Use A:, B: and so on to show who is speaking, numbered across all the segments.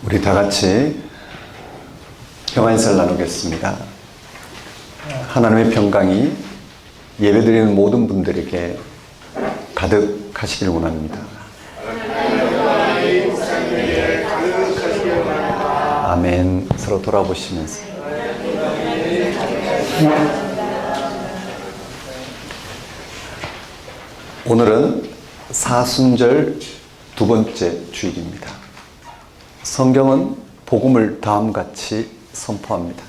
A: 우리 다 같이 평안인사를 나누겠습니다. 하나님의 평강이 예배드리는 모든 분들에게 가득하시길 원합니다. 아멘. 서로 돌아보시면서 오늘은 사순절 두 번째 주일입니다. 성경은 복음을 다음같이 선포합니다.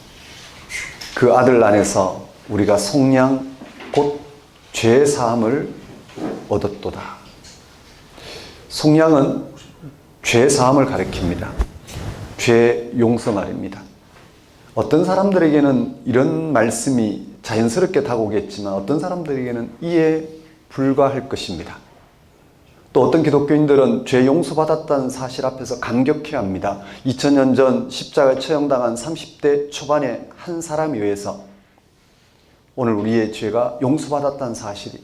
A: 그 아들 안에서 우리가 속량 곧 죄 사함을 얻었도다. 속량은 죄 사함을 가리킵니다. 죄 용서 말입니다. 어떤 사람들에게는 이런 말씀이 자연스럽게 다가오겠지만 어떤 사람들에게는 이해 불가할 것입니다. 또 어떤 기독교인들은 죄 용서받았다는 사실 앞에서 감격해합니다. 2000년 전 십자가에 처형당한 30대 초반의 한 사람에 의해서 오늘 우리의 죄가 용서받았다는 사실이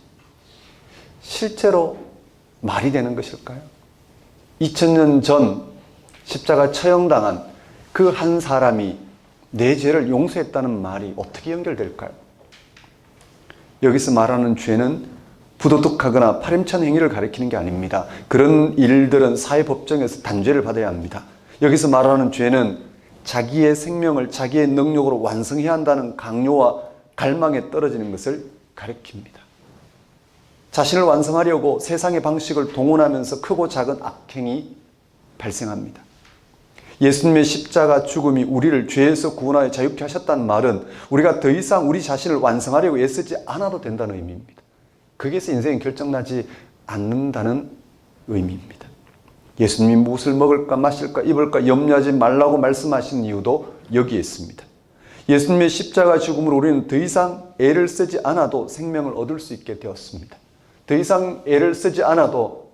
A: 실제로 말이 되는 것일까요? 2000년 전 십자가 처형당한 그 한 사람이 내 죄를 용서했다는 말이 어떻게 연결될까요? 여기서 말하는 죄는 부도덕하거나 파렴치한 행위를 가리키는 게 아닙니다. 그런 일들은 사회법정에서 단죄를 받아야 합니다. 여기서 말하는 죄는 자기의 생명을 자기의 능력으로 완성해야 한다는 강요와 갈망에 떨어지는 것을 가리킵니다. 자신을 완성하려고 세상의 방식을 동원하면서 크고 작은 악행이 발생합니다. 예수님의 십자가 죽음이 우리를 죄에서 구원하여 자유케 하셨다는 말은 우리가 더 이상 우리 자신을 완성하려고 애쓰지 않아도 된다는 의미입니다. 거기에서 인생이 결정나지 않는다는 의미입니다. 예수님이 무엇을 먹을까 마실까 입을까 염려하지 말라고 말씀하신 이유도 여기에 있습니다. 예수님의 십자가 죽음으로 우리는 더 이상 애를 쓰지 않아도 생명을 얻을 수 있게 되었습니다. 더 이상 애를 쓰지 않아도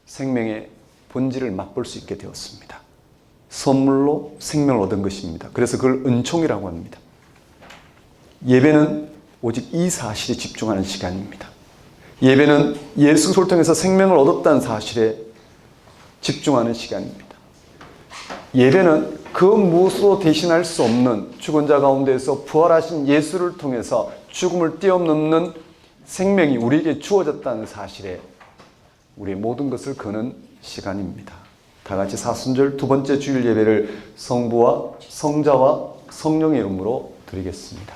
A: 생명의 본질을 맛볼 수 있게 되었습니다. 선물로 생명을 얻은 것입니다. 그래서 그걸 은총이라고 합니다. 예배는 오직 이 사실에 집중하는 시간입니다. 예배는 예수 그리스도를 통해서 생명을 얻었다는 사실에 집중하는 시간입니다. 예배는 그 무엇으로 대신할 수 없는 죽은 자 가운데서 부활하신 예수를 통해서 죽음을 뛰어넘는 생명이 우리에게 주어졌다는 사실에 우리의 모든 것을 거는 시간입니다. 다 같이 사순절 두 번째 주일 예배를 성부와 성자와 성령의 이름으로 드리겠습니다.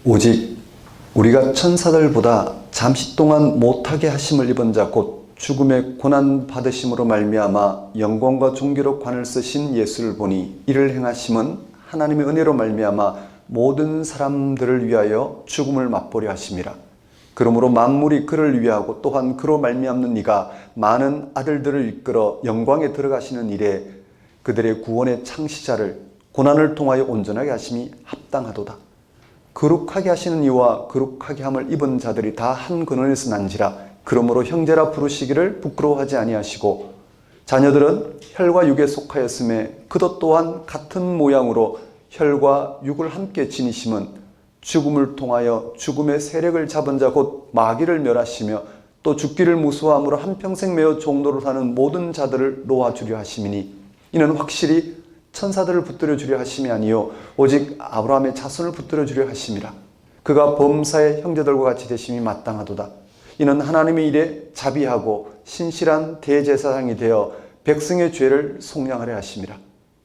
A: 오직 우리가 천사들보다 잠시 동안 못하게 하심을 입은 자 곧 죽음의 고난 받으심으로 말미암아 영광과 존귀로 관을 쓰신 예수를 보니 이를 행하심은 하나님의 은혜로 말미암아 모든 사람들을 위하여 죽음을 맛보려 하심이라. 그러므로 만물이 그를 위하고 또한 그로 말미암는 이가 많은 아들들을 이끌어 영광에 들어가시는 일에 그들의 구원의 창시자를 고난을 통하여 온전하게 하심이 합당하도다. 거룩하게 하시는 이와 거룩하게 함을 입은 자들이 다 한 근원에서 난지라. 그러므로 형제라 부르시기를 부끄러워하지 아니하시고 자녀들은 혈과 육에 속하였음에 그도 또한 같은 모양으로 혈과 육을 함께 지니심은 죽음을 통하여 죽음의 세력을 잡은 자 곧 마귀를 멸하시며 또 죽기를 무수함으로 한평생 매어 종노릇 하는 모든 자들을 놓아주려 하심이니 이는 확실히 천사들을 붙들어 주려 하심이 아니요 오직 아브라함의 자손을 붙들어 주려 하심이라. 그가 범사의 형제들과 같이 되심이 마땅하도다. 이는 하나님의 일에 자비하고 신실한 대제사장이 되어 백성의 죄를 속량하려 하심이라.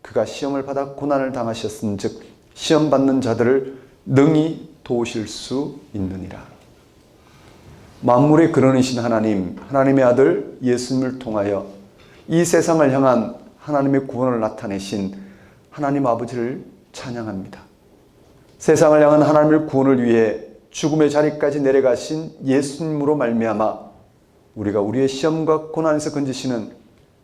A: 그가 시험을 받아 고난을 당하셨은즉 시험 받는 자들을 능히 도우실 수 있느니라. 만물의 근원이신 하나님, 하나님의 아들 예수님을 통하여 이 세상을 향한 하나님의 구원을 나타내신 하나님 아버지를 찬양합니다. 세상을 향한 하나님의 구원을 위해 죽음의 자리까지 내려가신 예수님으로 말미암아 우리가 우리의 시험과 고난에서 건지시는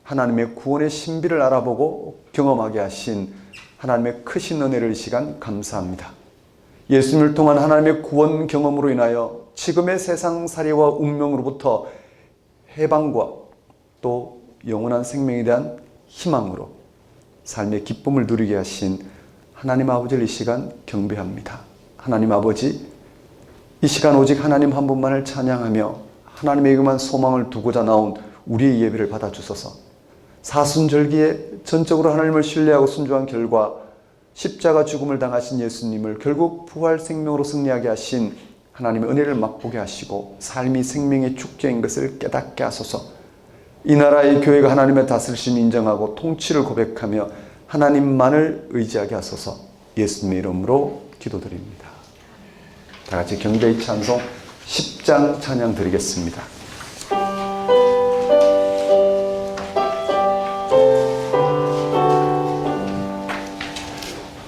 A: 하나님의 구원의 신비를 알아보고 경험하게 하신 하나님의 크신 은혜를 이 시간 감사합니다. 예수님을 통한 하나님의 구원 경험으로 인하여 지금의 세상살이와 운명으로부터 해방과 또 영원한 생명에 대한 희망으로 삶의 기쁨을 누리게 하신 하나님 아버지를 이 시간 경배합니다. 하나님 아버지, 이 시간 오직 하나님 한 분만을 찬양하며 하나님에게만 소망을 두고자 나온 우리의 예배를 받아주소서. 사순절기에 전적으로 하나님을 신뢰하고 순종한 결과 십자가 죽음을 당하신 예수님을 결국 부활 생명으로 승리하게 하신 하나님의 은혜를 맛보게 하시고 삶이 생명의 축제인 것을 깨닫게 하소서. 이 나라의 교회가 하나님의 다스리심을 인정하고 통치를 고백하며 하나님만을 의지하게 하소서. 예수님의 이름으로 기도드립니다. 다 같이 경배의 찬송 10장 찬양 드리겠습니다.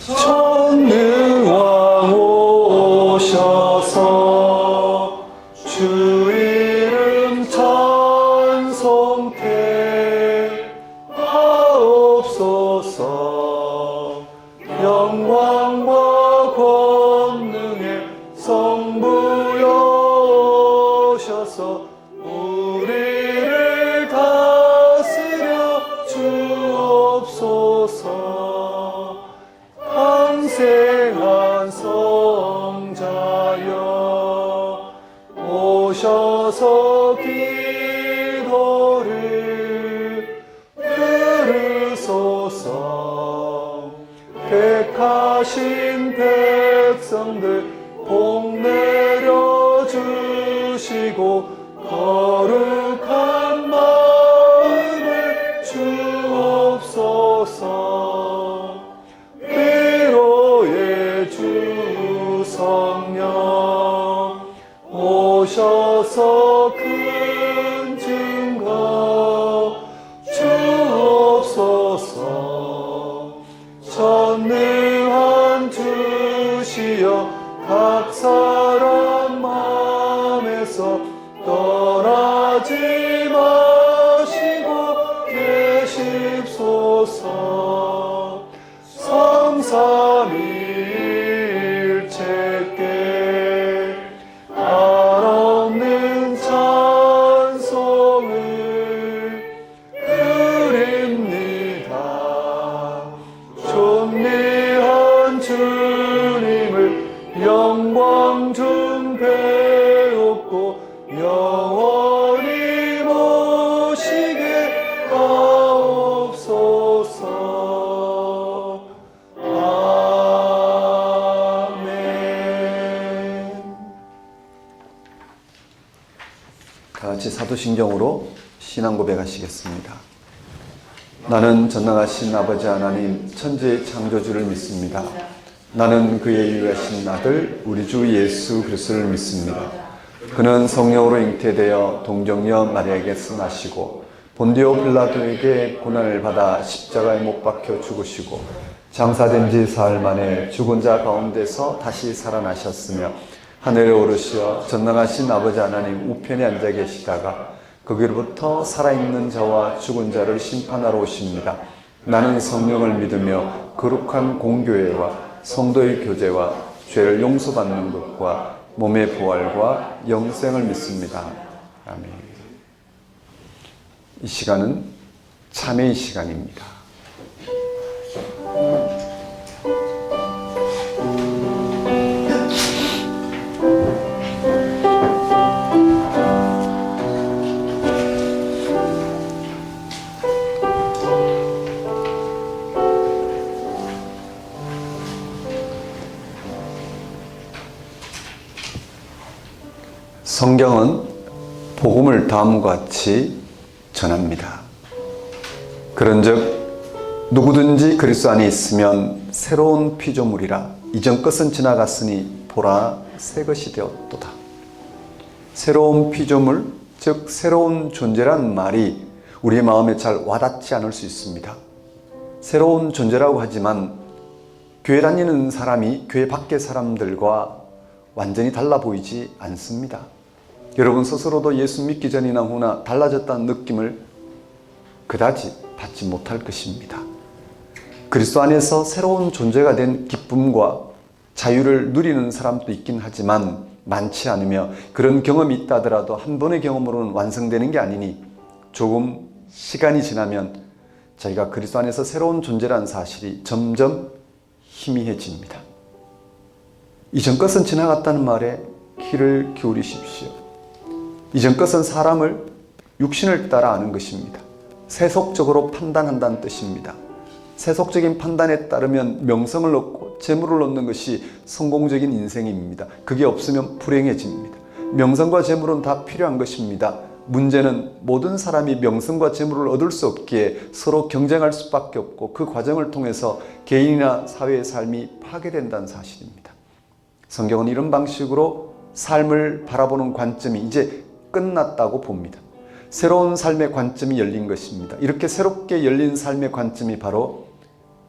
B: 전능왕 오셔서 주 이름 찬송케 하옵소서. 영광과 권능의 성부여 오셔서 우리를 다스려 주옵소서. 항생한 성자여 오셔서 기도를 들으소서. 택하신 백성들 복 내려주시고 거룩한 마음을 주옵소서. 위로의 주 성령 오셔서 큰 증거 주옵소서. 전능한 주시여 각 사람 마음에서 떠나지 마시고 계십소서. 성삼위일체께 한없는 찬송을 드립니다. 존귀한 주님을 영광 중 배웠고 영원히 모시게 하옵소서. 아멘.
A: 다 같이 사도신경으로 신앙 고백하시겠습니다. 나는 전능하신 아버지 하나님 천지의 창조주를 믿습니다. 나는 그의 유일하신 아들 우리 주 예수 그리스도를 믿습니다. 그는 성령으로 잉태되어 동정녀 마리아에게서 나시고 본디오 빌라도에게 고난을 받아 십자가에 못 박혀 죽으시고 장사된 지 사흘 만에 죽은 자 가운데서 다시 살아나셨으며 하늘에 오르시어 전능하신 아버지 하나님 우편에 앉아 계시다가 거기로부터 살아있는 자와 죽은 자를 심판하러 오십니다. 나는 성령을 믿으며 거룩한 공교회와 성도의 교제와 죄를 용서받는 것과 몸의 부활과 영생을 믿습니다. 아멘. 이 시간은 참회의 시간입니다. 성경은 복음을 다음과 같이 전합니다. 그런즉 누구든지 그리스도 안에 있으면 새로운 피조물이라 이전 것은 지나갔으니 보라 새 것이 되었도다. 새로운 피조물, 즉 새로운 존재란 말이 우리의 마음에 잘 와닿지 않을 수 있습니다. 새로운 존재라고 하지만 교회 다니는 사람이 교회 밖의 사람들과 완전히 달라 보이지 않습니다. 여러분 스스로도 예수 믿기 전이나 후나 달라졌다는 느낌을 그다지 받지 못할 것입니다. 그리스도 안에서 새로운 존재가 된 기쁨과 자유를 누리는 사람도 있긴 하지만 많지 않으며 그런 경험이 있다 하더라도 한 번의 경험으로는 완성되는 게 아니니 조금 시간이 지나면 저희가 그리스도 안에서 새로운 존재라는 사실이 점점 희미해집니다. 이전 것은 지나갔다는 말에 귀를 기울이십시오. 이전 것은 사람을 육신을 따라 아는 것입니다. 세속적으로 판단한다는 뜻입니다. 세속적인 판단에 따르면 명성을 얻고 재물을 얻는 것이 성공적인 인생입니다. 그게 없으면 불행해집니다. 명성과 재물은 다 필요한 것입니다. 문제는 모든 사람이 명성과 재물을 얻을 수 없기에 서로 경쟁할 수밖에 없고 그 과정을 통해서 개인이나 사회의 삶이 파괴된다는 사실입니다. 성경은 이런 방식으로 삶을 바라보는 관점이 이제 끝났다고 봅니다. 새로운 삶의 관점이 열린 것입니다. 이렇게 새롭게 열린 삶의 관점이 바로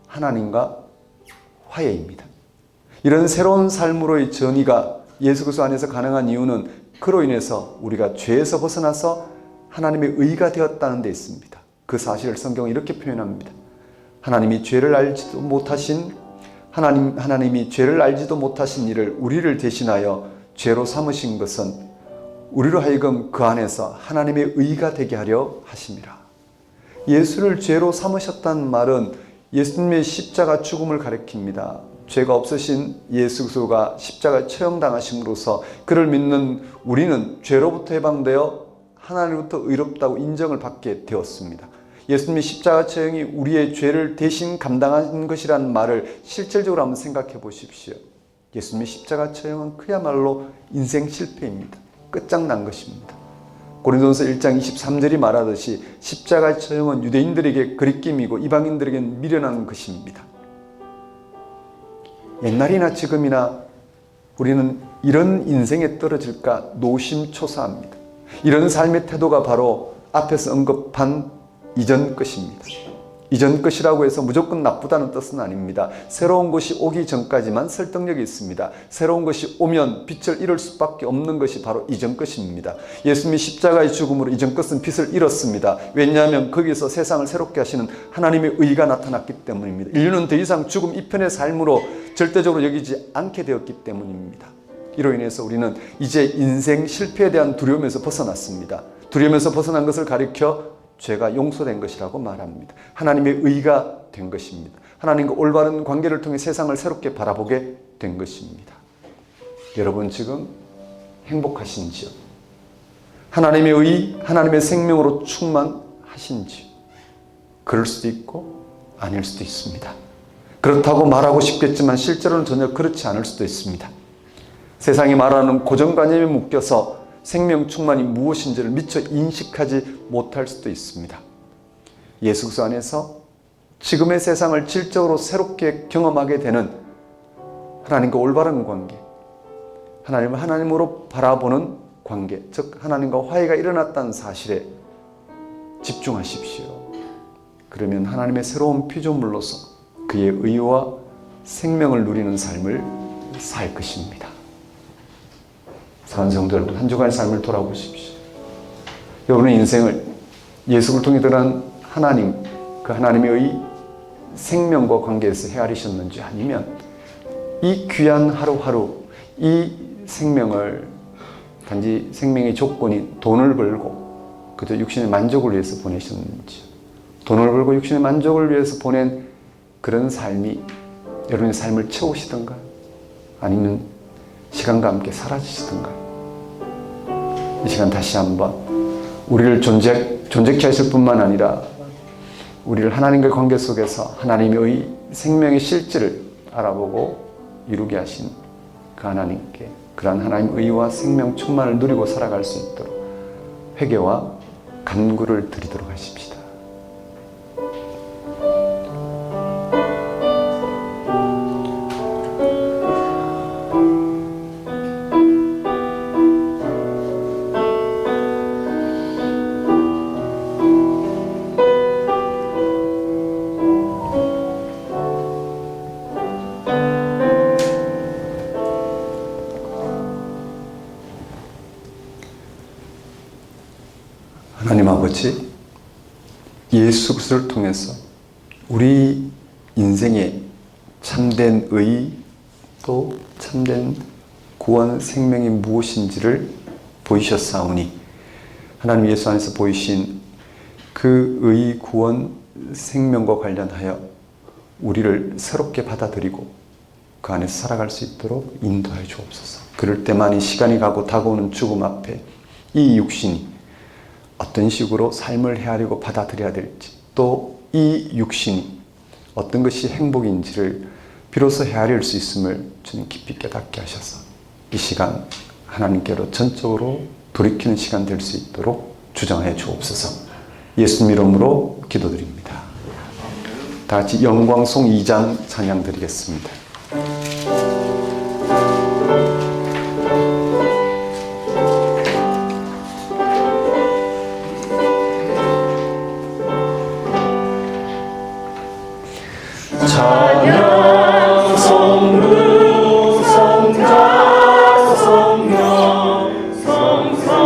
A: 하나님과 화해입니다. 이런 새로운 삶으로의 전이가 예수 그리스도 안에서 가능한 이유는 그로 인해서 우리가 죄에서 벗어나서 하나님의 의가 되었다는 데 있습니다. 그 사실을 성경은 이렇게 표현합니다. 하나님이 죄를 알지도 못하신 일을 우리를 대신하여 죄로 삼으신 것은 우리로 하여금 그 안에서 하나님의 의가 되게 하려 하심이라. 예수를 죄로 삼으셨다는 말은 예수님의 십자가 죽음을 가리킵니다. 죄가 없으신 예수 그리스도가 십자가 처형당하심으로써 그를 믿는 우리는 죄로부터 해방되어 하나님으로부터 의롭다고 인정을 받게 되었습니다. 예수님의 십자가 처형이 우리의 죄를 대신 감당한 것이라는 말을 실질적으로 한번 생각해 보십시오. 예수님의 십자가 처형은 그야말로 인생 실패입니다. 끝장난 것입니다. 고린도전서 1장 23절이 말하듯이 십자가 처형은 유대인들에게 그리낌이고 이방인들에게는 미련한 것입니다. 옛날이나 지금이나 우리는 이런 인생에 떨어질까 노심초사합니다. 이런 삶의 태도가 바로 앞에서 언급한 이전 것입니다. 이전 것이라고 해서 무조건 나쁘다는 뜻은 아닙니다. 새로운 것이 오기 전까지만 설득력이 있습니다. 새로운 것이 오면 빛을 잃을 수밖에 없는 것이 바로 이전 것입니다. 예수님이 십자가의 죽음으로 이전 것은 빛을 잃었습니다. 왜냐하면 거기서 세상을 새롭게 하시는 하나님의 의가 나타났기 때문입니다. 인류는 더 이상 죽음 이편의 삶으로 절대적으로 여기지 않게 되었기 때문입니다. 이로 인해서 우리는 이제 인생 실패에 대한 두려움에서 벗어났습니다. 두려움에서 벗어난 것을 가리켜 죄가 용서된 것이라고 말합니다. 하나님의 의가 된 것입니다. 하나님과 올바른 관계를 통해 세상을 새롭게 바라보게 된 것입니다. 여러분 지금 행복하신지요? 하나님의 의, 하나님의 생명으로 충만하신지요? 그럴 수도 있고 아닐 수도 있습니다. 그렇다고 말하고 싶겠지만 실제로는 전혀 그렇지 않을 수도 있습니다. 세상이 말하는 고정관념에 묶여서 생명 충만이 무엇인지를 미처 인식하지 못할 수도 있습니다. 예수 그리스도 안에서 지금의 세상을 질적으로 새롭게 경험하게 되는 하나님과 올바른 관계, 하나님을 하나님으로 바라보는 관계, 즉 하나님과 화해가 일어났다는 사실에 집중하십시오. 그러면 하나님의 새로운 피조물로서 그의 의와 생명을 누리는 삶을 살 것입니다. 사랑하는 성도 여러분, 한 주간의 삶을 돌아보십시오. 여러분의 인생을 예수를 통해 드러난 하나님, 그 하나님의 생명과 관계에서 헤아리셨는지 아니면 이 귀한 하루하루 이 생명을 단지 생명의 조건이 돈을 벌고 그저 육신의 만족을 위해서 보내셨는지, 돈을 벌고 육신의 만족을 위해서 보낸 그런 삶이 여러분의 삶을 채우시던가 아니면 시간과 함께 사라지시던가. 이 시간 다시 한번 우리를 존재케 하실 뿐만 아니라 우리를 하나님과의 관계 속에서 하나님의 생명의 실질을 알아보고 이루게 하신 그 하나님께 그러한 하나님의 의와 생명 충만을 누리고 살아갈 수 있도록 회개와 간구를 드리도록 하십시다. 하나님 아버지, 예수 그리스도를 통해서 우리 인생에 참된 의, 또 참된 구원 생명이 무엇인지를 보이셨사오니 하나님 예수 안에서 보이신 그의 구원 생명과 관련하여 우리를 새롭게 받아들이고 그 안에서 살아갈 수 있도록 인도하여 주옵소서. 그럴 때만이 시간이 가고 다가오는 죽음 앞에 이 육신이 어떤 식으로 삶을 헤아리고 받아들여야 될지, 또 이 육신이 어떤 것이 행복인지를 비로소 헤아릴 수 있음을 주님 깊이 깨닫게 하셔서 이 시간 하나님께로 전적으로 돌이키는 시간 될 수 있도록 주장하여 주옵소서. 예수님 이름으로 기도드립니다. 다 같이 영광송 2장 찬양 드리겠습니다.
B: 찬양 성부 성자 성령 성삼위일체께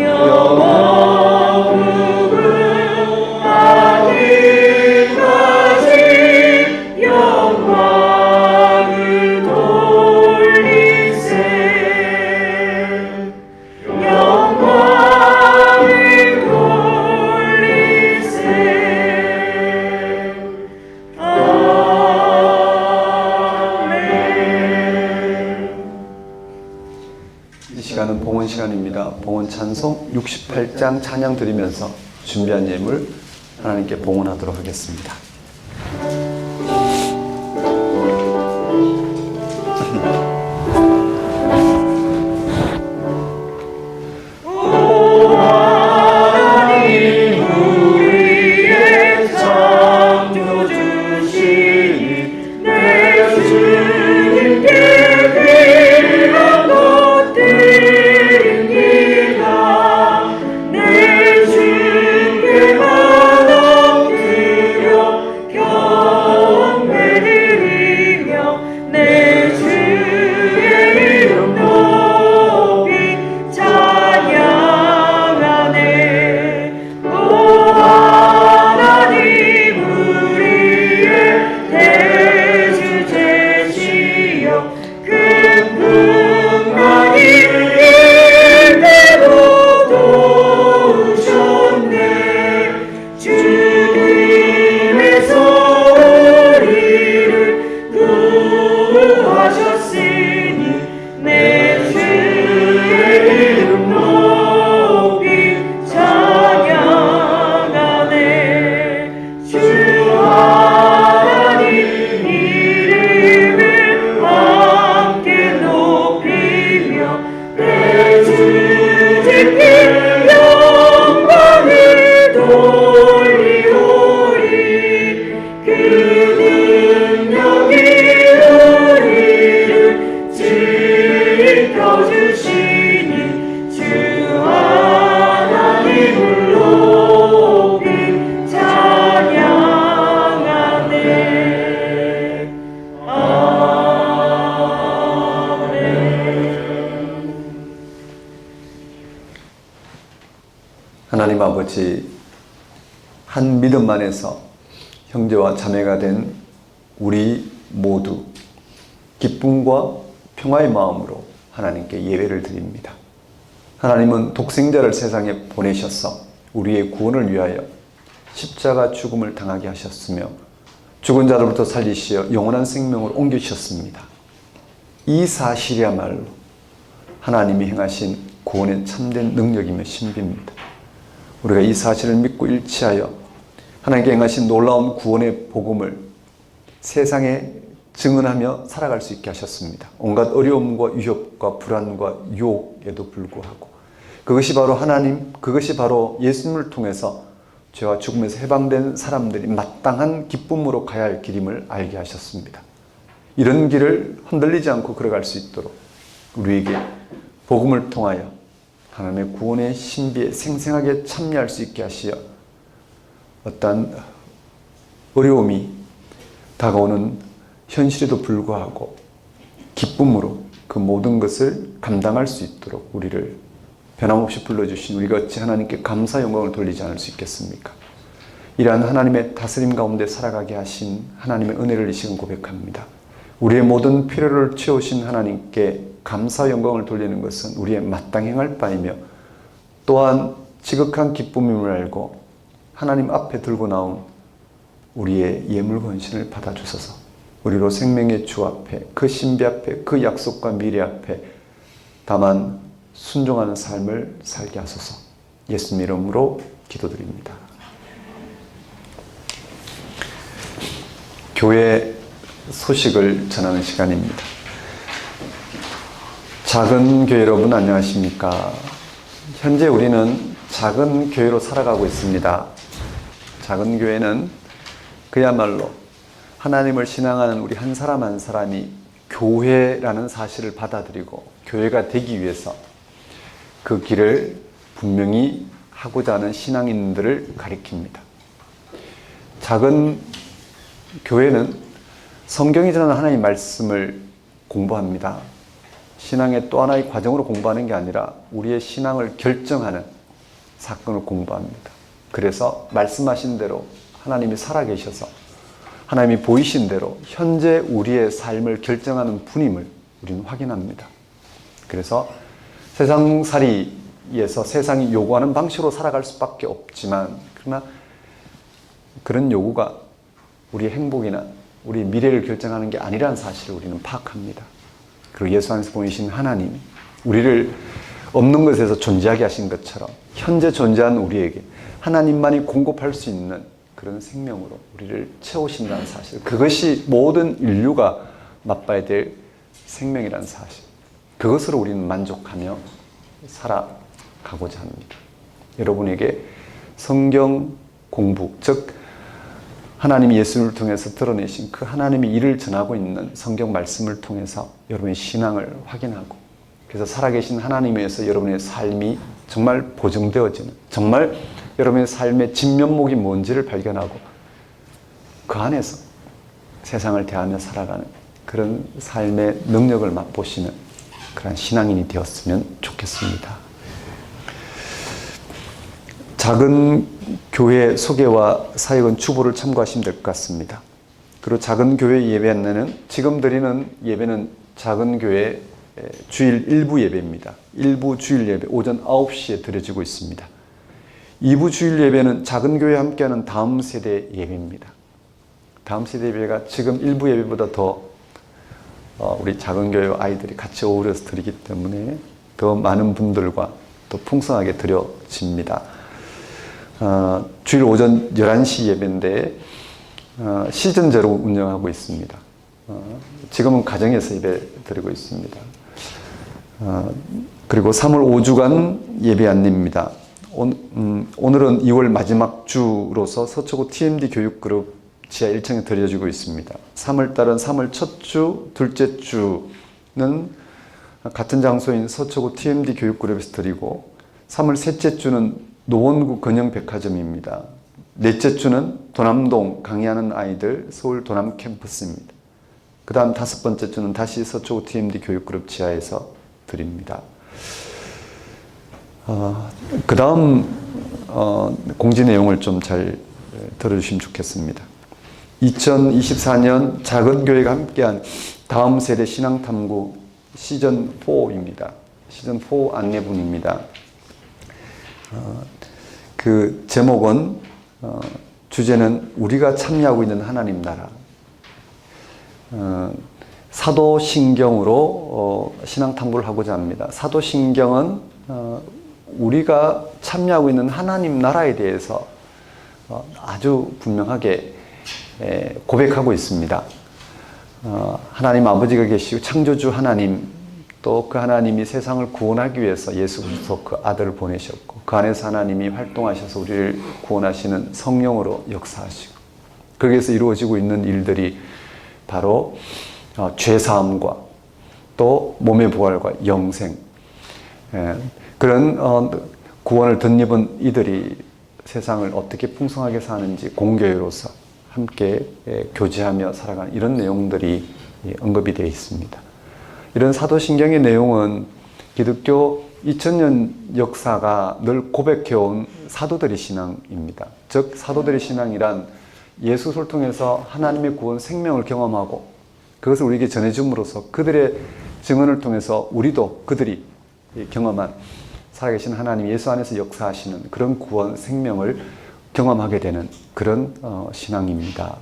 B: 영원무궁 아직까지 영광을 돌리세
A: 이 시간은 봉헌 시간입니다. 봉헌 찬송 68장 찬양 드리면서 준비한 예물 하나님께 봉헌하도록 하겠습니다. 하나님 아버지, 한 믿음 안에서 형제와 자매가 된 우리 모두 기쁨과 평화의 마음으로 하나님께 예배를 드립니다. 하나님은 독생자를 세상에 보내셔서 우리의 구원을 위하여 십자가 죽음을 당하게 하셨으며 죽은 자로부터 살리시어 영원한 생명을 옮기셨습니다. 이 사실이야말로 하나님이 행하신 구원의 참된 능력이며 신비입니다. 우리가 이 사실을 믿고 일치하여 하나님께 행하신 놀라운 구원의 복음을 세상에 증언하며 살아갈 수 있게 하셨습니다. 온갖 어려움과 위협과 불안과 유혹에도 불구하고 그것이 바로 하나님, 그것이 바로 예수님을 통해서 죄와 죽음에서 해방된 사람들이 마땅한 기쁨으로 가야 할 길임을 알게 하셨습니다. 이런 길을 흔들리지 않고 걸어갈 수 있도록 우리에게 복음을 통하여 하나님의 구원의 신비에 생생하게 참여할 수 있게 하시어 어떠한 어려움이 다가오는 현실에도 불구하고 기쁨으로 그 모든 것을 감당할 수 있도록 우리를 변함없이 불러주신 우리가 어찌 하나님께 감사 영광을 돌리지 않을 수 있겠습니까? 이러한 하나님의 다스림 가운데 살아가게 하신 하나님의 은혜를 이 시간 고백합니다. 우리의 모든 필요를 채우신 하나님께 감사 영광을 돌리는 것은 우리의 마땅히 행할 바이며 또한 지극한 기쁨임을 알고 하나님 앞에 들고 나온 우리의 예물 헌신을 받아주소서. 우리로 생명의 주 앞에, 그 신비 앞에, 그 약속과 미래 앞에 다만 순종하는 삶을 살게 하소서. 예수님 이름으로 기도드립니다. 교회 소식을 전하는 시간입니다. 작은 교회 여러분 안녕하십니까? 현재 우리는 작은 교회로 살아가고 있습니다. 작은 교회는 그야말로 하나님을 신앙하는 우리 한 사람 한 사람이 교회라는 사실을 받아들이고 교회가 되기 위해서 그 길을 분명히 하고자 하는 신앙인들을 가리킵니다. 작은 교회는 성경이 전하는 하나님의 말씀을 공부합니다. 신앙의 또 하나의 과정으로 공부하는 게 아니라 우리의 신앙을 결정하는 사건을 공부합니다. 그래서 말씀하신 대로 하나님이 살아계셔서 하나님이 보이신 대로 현재 우리의 삶을 결정하는 분임을 우리는 확인합니다. 그래서 세상살이에서 세상이 요구하는 방식으로 살아갈 수밖에 없지만 그러나 그런 요구가 우리의 행복이나 우리의 미래를 결정하는 게 아니라는 사실을 우리는 파악합니다. 그리고 예수 안에서 보이신 하나님, 우리를 없는 것에서 존재하게 하신 것처럼 현재 존재하는 우리에게 하나님만이 공급할 수 있는 그런 생명으로 우리를 채우신다는 사실, 그것이 모든 인류가 맛봐야 될 생명이라는 사실, 그것으로 우리는 만족하며 살아가고자 합니다. 여러분에게 성경 공부, 즉 하나님이 예수를 통해서 드러내신 그 하나님의 일을 전하고 있는 성경 말씀을 통해서 여러분의 신앙을 확인하고 그래서 살아계신 하나님에 의해서 여러분의 삶이 정말 보증되어지는, 정말 여러분의 삶의 진면목이 뭔지를 발견하고 그 안에서 세상을 대하며 살아가는 그런 삶의 능력을 맛보시는 그런 신앙인이 되었으면 좋겠습니다. 작은 교회 소개와 사역은 주보를 참고하시면 될 것 같습니다. 그리고 작은 교회 예배 안내는 지금 드리는 예배는 작은 교회 주일 일부 예배입니다. 일부 주일 예배 오전 9시에 드려지고 있습니다. 2부 주일 예배는 작은 교회와 함께하는 다음 세대 예배입니다. 다음 세대 예배가 지금 일부 예배보다 더 우리 작은 교회 아이들이 같이 어우러서 드리기 때문에 더 많은 분들과 더 풍성하게 드려집니다. 주일 오전 11시 예배인데 시즌제로 운영하고 있습니다. 지금은 가정에서 예배 드리고 있습니다. 그리고 3월 5주간 예배 안내입니다. 오늘은 2월 마지막 주로서 서초구 TMD 교육그룹 지하 1층에 드려지고 있습니다. 3월달은 3월 첫 주, 둘째 주는 같은 장소인 서초구 TMD 교육그룹에서 드리고 3월 셋째 주는 노원구 건영백화점입니다. 넷째 주는 도남동 강의하는 아이들 서울 도남 캠퍼스입니다. 그 다음 다섯 번째 주는 다시 서초구 TMD 교육그룹 지하에서 드립니다. 그 다음 공지 내용을 좀 잘 들어주시면 좋겠습니다. 2024년 작은 교회가 함께한 다음 세대 신앙탐구 시즌 4입니다. 시즌 4 안내문입니다. 그 제목은 주제는 우리가 참여하고 있는 하나님 나라. 사도신경으로 신앙탐구를 하고자 합니다. 사도신경은 우리가 참여하고 있는 하나님 나라에 대해서 아주 분명하게 고백하고 있습니다. 하나님 아버지가 계시고 창조주 하나님, 또 그 하나님이 세상을 구원하기 위해서 예수 그리스도 그 아들을 보내셨고 그 안에서 하나님이 활동하셔서 우리를 구원하시는 성령으로 역사하시고 거기에서 이루어지고 있는 일들이 바로 죄사함과 또 몸의 부활과 영생, 그런 구원을 덧입은 이들이 세상을 어떻게 풍성하게 사는지 공교회로서 함께 교제하며 살아가는 이런 내용들이 언급이 되어 있습니다. 이런 사도신경의 내용은 기독교 2000년 역사가 늘 고백해온 사도들의 신앙입니다. 즉 사도들의 신앙이란 예수를 통해서 하나님의 구원 생명을 경험하고 그것을 우리에게 전해줌으로써 그들의 증언을 통해서 우리도 그들이 경험한 살아계신 하나님 예수 안에서 역사하시는 그런 구원 생명을 경험하게 되는 그런 신앙입니다.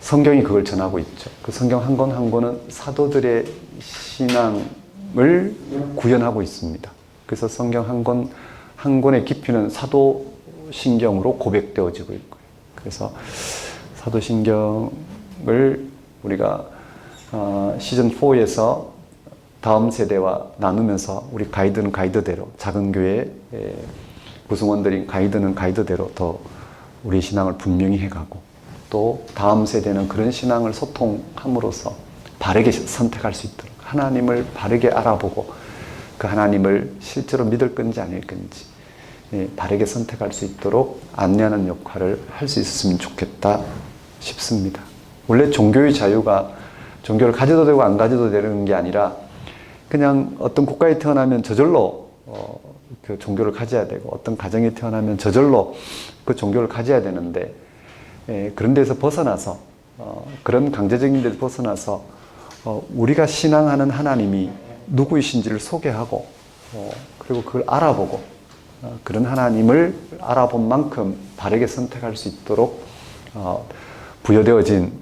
A: 성경이 그걸 전하고 있죠. 그 성경 한 권 한 권은 사도들의 신앙을 구현하고 있습니다. 그래서 성경 한 권 한 권의 깊이는 사도신경으로 고백되어지고 있고요. 그래서 사도신경을 우리가 시즌 4에서 다음 세대와 나누면서 우리 가이드는 가이드대로 작은 교회 구성원들인 가이드는 가이드대로 더 우리 신앙을 분명히 해가고 또 다음 세대는 그런 신앙을 소통함으로써 바르게 선택할 수 있도록 하나님을 바르게 알아보고 그 하나님을 실제로 믿을 건지 아닐 건지 바르게 선택할 수 있도록 안내하는 역할을 할 수 있었으면 좋겠다 싶습니다. 원래 종교의 자유가 종교를 가져도 되고 안 가져도 되는 게 아니라 그냥 어떤 국가에 태어나면 저절로 그 종교를 가져야 되고 어떤 가정에 태어나면 저절로 그 종교를 가져야 되는데 그런 데서 벗어나서 그런 강제적인 데서 벗어나서 우리가 신앙하는 하나님이 누구이신지를 소개하고 그리고 그걸 알아보고 그런 하나님을 알아본 만큼 바르게 선택할 수 있도록 부여되어진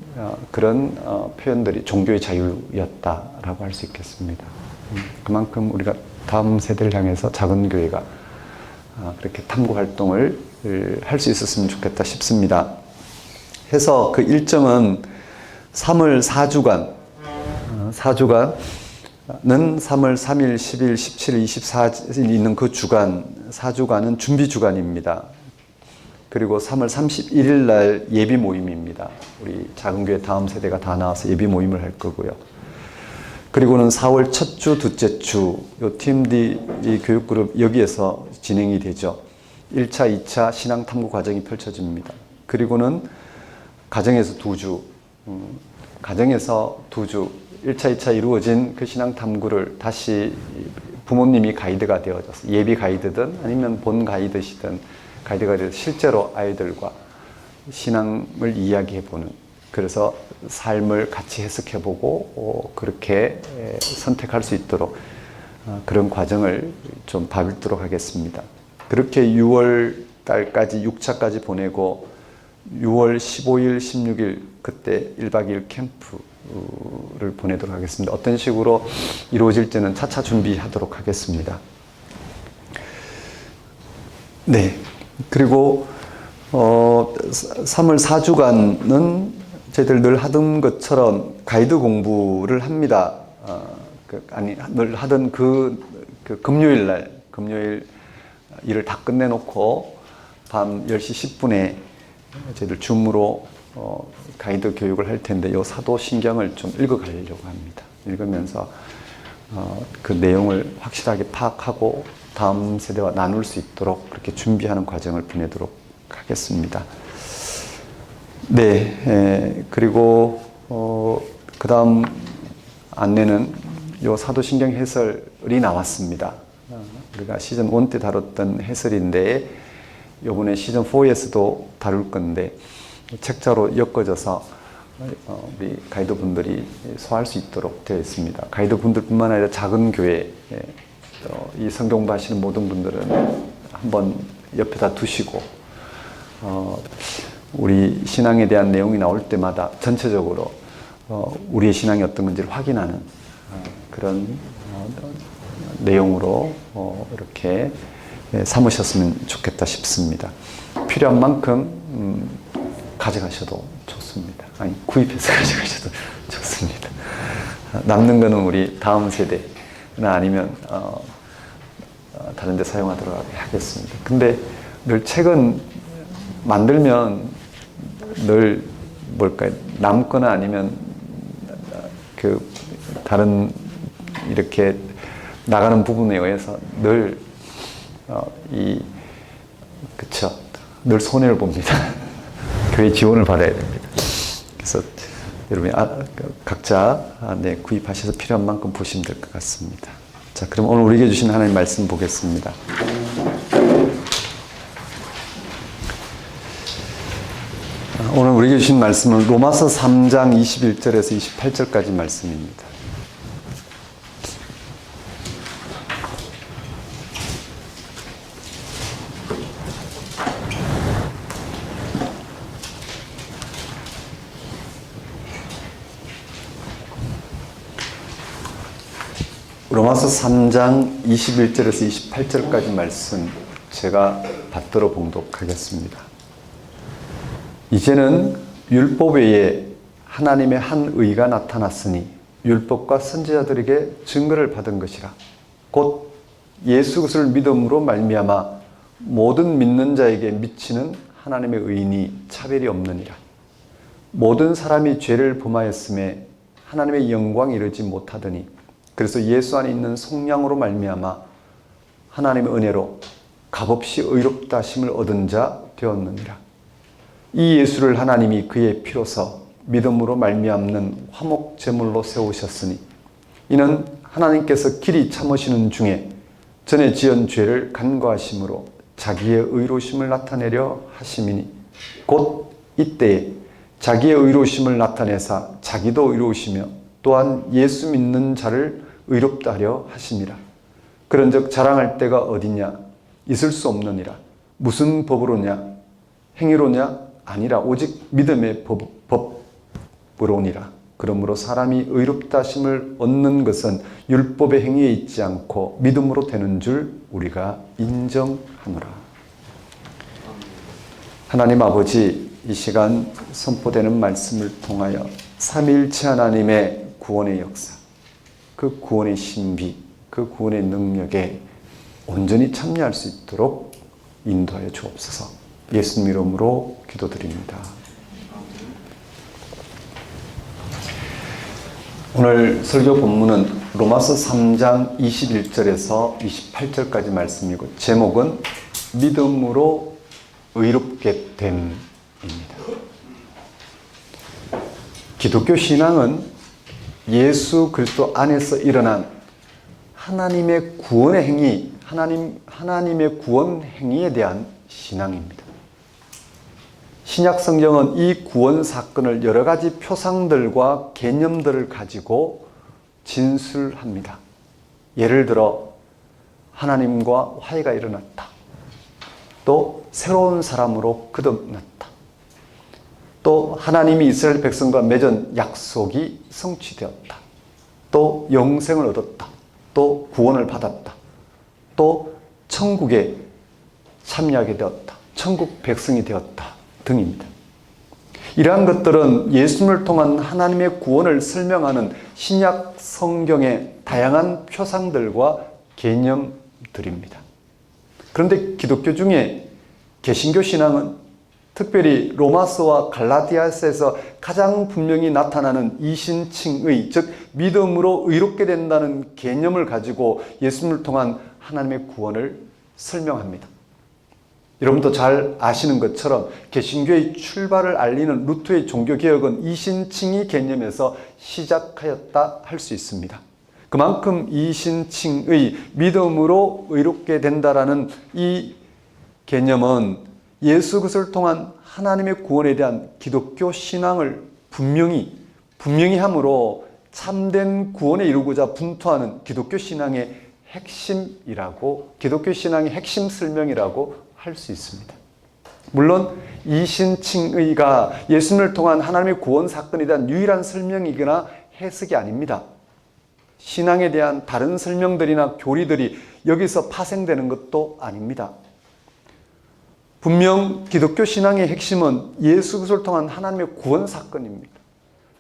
A: 그런 표현들이 종교의 자유였다라고 할 수 있겠습니다. 그만큼 우리가 다음 세대를 향해서 작은 교회가 그렇게 탐구 활동을 할 수 있었으면 좋겠다 싶습니다. 해서 그 일정은 3월 4주간은 3월 3일, 10일, 17일, 24일 있는 그 주간 4주간은 준비 주간입니다. 그리고 3월 31일 날 예비 모임입니다. 우리 작은 교회 다음 세대가 다 나와서 예비 모임을 할 거고요. 그리고는 4월 첫 주, 둘째 주, 요 TMD 이 교육그룹 여기에서 진행이 되죠. 1차, 2차 신앙 탐구 과정이 펼쳐집니다. 그리고는 가정에서 2주, 가정에서 2주, 1차, 2차 이루어진 그 신앙 탐구를 다시 부모님이 가이드가 되어져서 예비 가이드든 아니면 본 가이드시든 가이드가 되어서 실제로 아이들과 신앙을 이야기해보는 그래서 삶을 같이 해석해보고 그렇게 선택할 수 있도록 그런 과정을 좀 밟도록 하겠습니다. 그렇게 6월 달까지 6차까지 보내고 6월 15일, 16일 그때 1박 2일 캠프를 보내도록 하겠습니다. 어떤 식으로 이루어질지는 차차 준비하도록 하겠습니다. 네. 그리고 3월 4주간은 저희들 늘 하던 것처럼 가이드 공부를 합니다. 늘 하던 그 금요일 날, 금요일 일을 다 끝내놓고 밤 10시 10분에 저희들 줌으로 가이드 교육을 할 텐데 이 사도신경을 좀 읽어가려고 합니다. 읽으면서 그 내용을 확실하게 파악하고 다음 세대와 나눌 수 있도록 그렇게 준비하는 과정을 보내도록 하겠습니다. 네, 그리고 그 다음 안내는 요 사도신경 해설이 나왔습니다. 우리가 시즌 1 때 다뤘던 해설인데 요번에 시즌 4에서도 다룰 건데 책자로 엮어져서 우리 가이드분들이 소화할 수 있도록 되어 있습니다. 가이드분들뿐만 아니라 작은 교회 이 성경 공부하시는 모든 분들은 한번 옆에다 두시고 우리 신앙에 대한 내용이 나올 때마다 전체적으로 우리의 신앙이 어떤 건지를 확인하는 그런 내용으로 이렇게 삼으셨으면 좋겠다 싶습니다. 필요한 만큼 가져가셔도 좋습니다. 아니 구입해서 가져가셔도 좋습니다. 남는 거는 우리 다음 세대나 아니면 다른 데 사용하도록 하겠습니다. 근데 늘 책은 만들면 늘 뭘까요? 남거나 아니면 그 다른 이렇게 나가는 부분에 의해서 늘 그쵸. 늘 손해를 봅니다. 교회 지원을 받아야 됩니다. 그래서 여러분이 각자 구입하셔서 필요한 만큼 보시면 될 것 같습니다. 자, 그럼 오늘 우리에게 주신 하나님 말씀 보겠습니다. 오늘 우리에게 주신 말씀은 로마서 3장 21절에서 28절까지 말씀입니다. 로마서 3장 21절에서 28절까지 말씀 제가 받들어 봉독하겠습니다. 이제는 율법 외에 하나님의 한 의가 나타났으니 율법과 선지자들에게 증거를 받은 것이라. 곧 예수 그리스도를 믿음으로 말미암아 모든 믿는 자에게 미치는 하나님의 의인이 차별이 없느니라. 모든 사람이 죄를 범하였음에 하나님의 영광 이르지 못하더니 그래서 예수 안에 있는 속량으로 말미암아 하나님의 은혜로 값없이 의롭다 하심을 얻은 자 되었느니라. 이 예수를 하나님이 그의 피로서 믿음으로 말미암는 화목 제물로 세우셨으니 이는 하나님께서 길이 참으시는 중에 전에 지은 죄를 간과하심으로 자기의 의로우심을 나타내려 하심이니 곧 이때에 자기의 의로우심을 나타내사 자기도 의로우시며 또한 예수 믿는 자를 의롭다 하려 하심이라. 그런즉 자랑할 때가 어디냐? 있을 수 없느니라. 무슨 법으로냐? 행위로냐? 아니라 오직 믿음의 법으로니라. 그러므로 사람이 의롭다 하심을 얻는 것은 율법의 행위에 있지 않고 믿음으로 되는 줄 우리가 인정하노라. 하나님 아버지, 이 시간 선포되는 말씀을 통하여 삼위일체 하나님의 구원의 역사, 그 구원의 신비, 그 구원의 능력에 온전히 참여할 수 있도록 인도하여 주옵소서. 예수님 이름으로 기도드립니다. 오늘 설교 본문은 로마서 3장 21절에서 28절까지 말씀이고 제목은 믿음으로 의롭게 됨입니다. 기독교 신앙은 예수 그리스도 안에서 일어난 하나님의 구원의 행위, 하나님의 구원 행위에 대한 신앙입니다. 신약 성경은 이 구원 사건을 여러 가지 표상들과 개념들을 가지고 진술합니다. 예를 들어 하나님과 화해가 일어났다. 또 새로운 사람으로 거듭났다. 또 하나님이 이스라엘 백성과 맺은 약속이 성취되었다. 또 영생을 얻었다. 또 구원을 받았다. 또 천국에 참여하게 되었다. 천국 백성이 되었다. 등입니다. 이러한 것들은 예수님을 통한 하나님의 구원을 설명하는 신약 성경의 다양한 표상들과 개념들입니다. 그런데 기독교 중에 개신교 신앙은 특별히 로마서와 갈라디아서에서 가장 분명히 나타나는 이신칭의, 즉 믿음으로 의롭게 된다는 개념을 가지고 예수님을 통한 하나님의 구원을 설명합니다. 여러분도 잘 아시는 것처럼 개신교의 출발을 알리는 루터의 종교개혁은 이신칭의 개념에서 시작하였다 할 수 있습니다. 그만큼 이신칭의 믿음으로 의롭게 된다라는 이 개념은 예수 그리스도를 통한 하나님의 구원에 대한 기독교 신앙을 분명히 함으로 참된 구원에 이루고자 분투하는 기독교 신앙의 핵심이라고, 기독교 신앙의 핵심 설명이라고 할 수 있습니다. 물론 이신칭의가 예수님을 통한 하나님의 구원 사건에 대한 유일한 설명이거나 해석이 아닙니다. 신앙에 대한 다른 설명들이나 교리들이 여기서 파생되는 것도 아닙니다. 분명 기독교 신앙의 핵심은 예수 그리스도를 통한 하나님의 구원 사건입니다.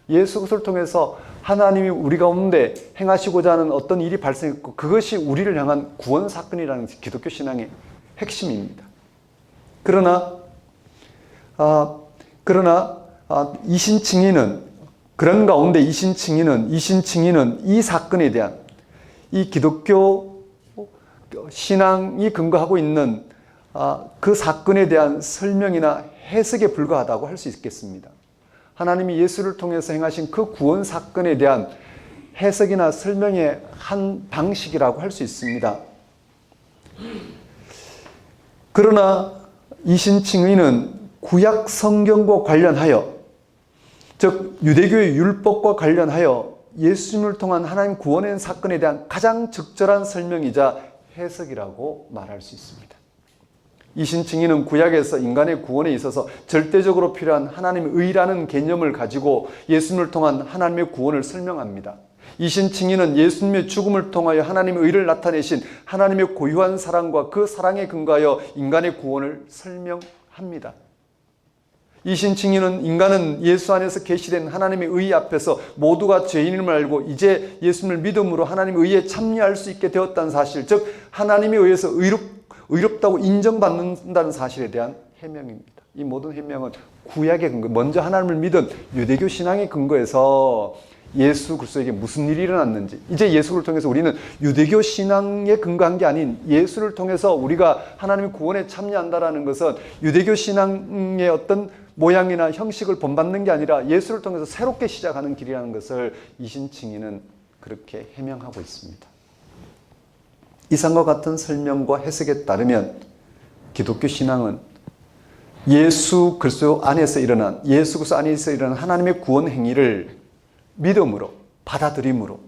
A: 예수 그리스도를 통해서 하나님이 우리 가운데 행하시고자 하는 어떤 일이 발생했고 그것이 우리를 향한 구원 사건이라는 것이 기독교 신앙의 핵심입니다. 그러나 이신칭의는 그런 가운데 이신칭의는 이 사건에 대한 이 기독교 신앙이 근거하고 있는 그 사건에 대한 설명이나 해석에 불과하다고 할 수 있겠습니다. 하나님이 예수를 통해서 행하신 그 구원 사건에 대한 해석이나 설명의 한 방식이라고 할 수 있습니다. 그러나 이신칭의는 구약 성경과 관련하여, 즉 유대교의 율법과 관련하여 예수님을 통한 하나님 구원의 사건에 대한 가장 적절한 설명이자 해석이라고 말할 수 있습니다. 이신칭의는 구약에서 인간의 구원에 있어서 절대적으로 필요한 하나님의 의라는 개념을 가지고 예수님을 통한 하나님의 구원을 설명합니다. 이신칭의는 예수님의 죽음을 통하여 하나님의 의를 나타내신 하나님의 고유한 사랑과 그 사랑에 근거하여 인간의 구원을 설명합니다. 이신칭의는 인간은 예수 안에서 계시된 하나님의 의 앞에서 모두가 죄인임을 알고 이제 예수님을 믿음으로 하나님의 의에 참여할 수 있게 되었다는 사실, 즉 하나님에 의해서 의롭다고 인정받는다는 사실에 대한 해명입니다. 이 모든 해명은 구약의 근거, 먼저 하나님을 믿은 유대교 신앙의 근거에서 예수 그리스도에게 무슨 일이 일어났는지, 이제 예수를 통해서 우리는 유대교 신앙에 근거한 게 아닌 예수를 통해서 우리가 하나님의 구원에 참여한다라는 것은 유대교 신앙의 어떤 모양이나 형식을 본받는 게 아니라 예수를 통해서 새롭게 시작하는 길이라는 것을 이신칭의는 그렇게 해명하고 있습니다. 이상과 같은 설명과 해석에 따르면 기독교 신앙은 예수 그리스도 안에서 일어난 하나님의 구원 행위를 믿음으로 받아들임으로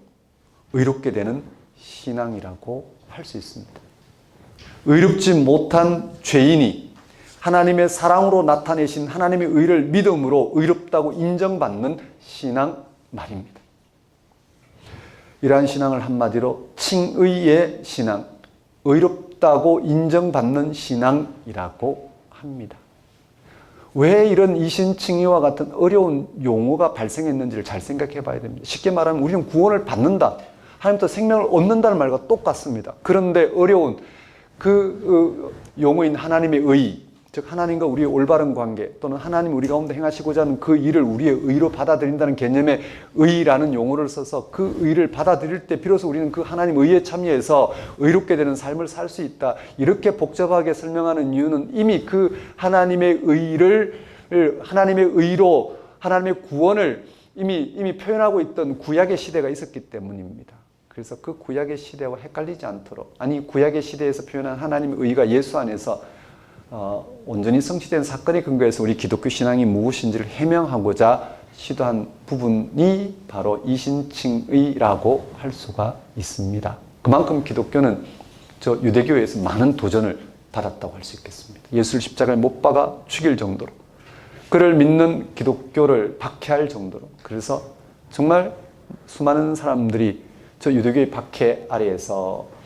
A: 의롭게 되는 신앙이라고 할 수 있습니다. 의롭지 못한 죄인이 하나님의 사랑으로 나타내신 하나님의 의를 믿음으로 의롭다고 인정받는 신앙 말입니다. 이러한 신앙을 한마디로 칭의의 신앙, 의롭다고 인정받는 신앙이라고 합니다. 왜 이런 이신칭의와 같은 어려운 용어가 발생했는지를 잘 생각해 봐야 됩니다. 쉽게 말하면 우리는 구원을 받는다, 하나님부터 생명을 얻는다는 말과 똑같습니다. 그런데 어려운 그 용어인 하나님의 의, 즉 하나님과 우리의 올바른 관계, 또는 하나님 우리 가운데 행하시고자 하는 그 일을 우리의 의로 받아들인다는 개념의 의라는 용어를 써서 그 의를 받아들일 때 비로소 우리는 그 하나님 의에 참여해서 의롭게 되는 삶을 살 수 있다. 이렇게 복잡하게 설명하는 이유는 이미 그 하나님의 의로 하나님의 구원을 이미 표현하고 있던 구약의 시대가 있었기 때문입니다. 그래서 그 구약의 시대와 헷갈리지 않도록, 아니 구약의 시대에서 표현한 하나님의 의가 예수 안에서 온전히 성취된 사건에 근거해서 우리 기독교 신앙이 무엇인지를 해명하고자 시도한 부분이 바로 이신칭의라고 할 수가 있습니다. 그만큼 기독교는 저 유대교에서 많은 도전을 받았다고 할 수 있겠습니다. 예수를 십자가에 못 박아 죽일 정도로, 그를 믿는 기독교를 박해할 정도로, 그래서 정말 수많은 사람들이 저 유대교의 박해 아래에서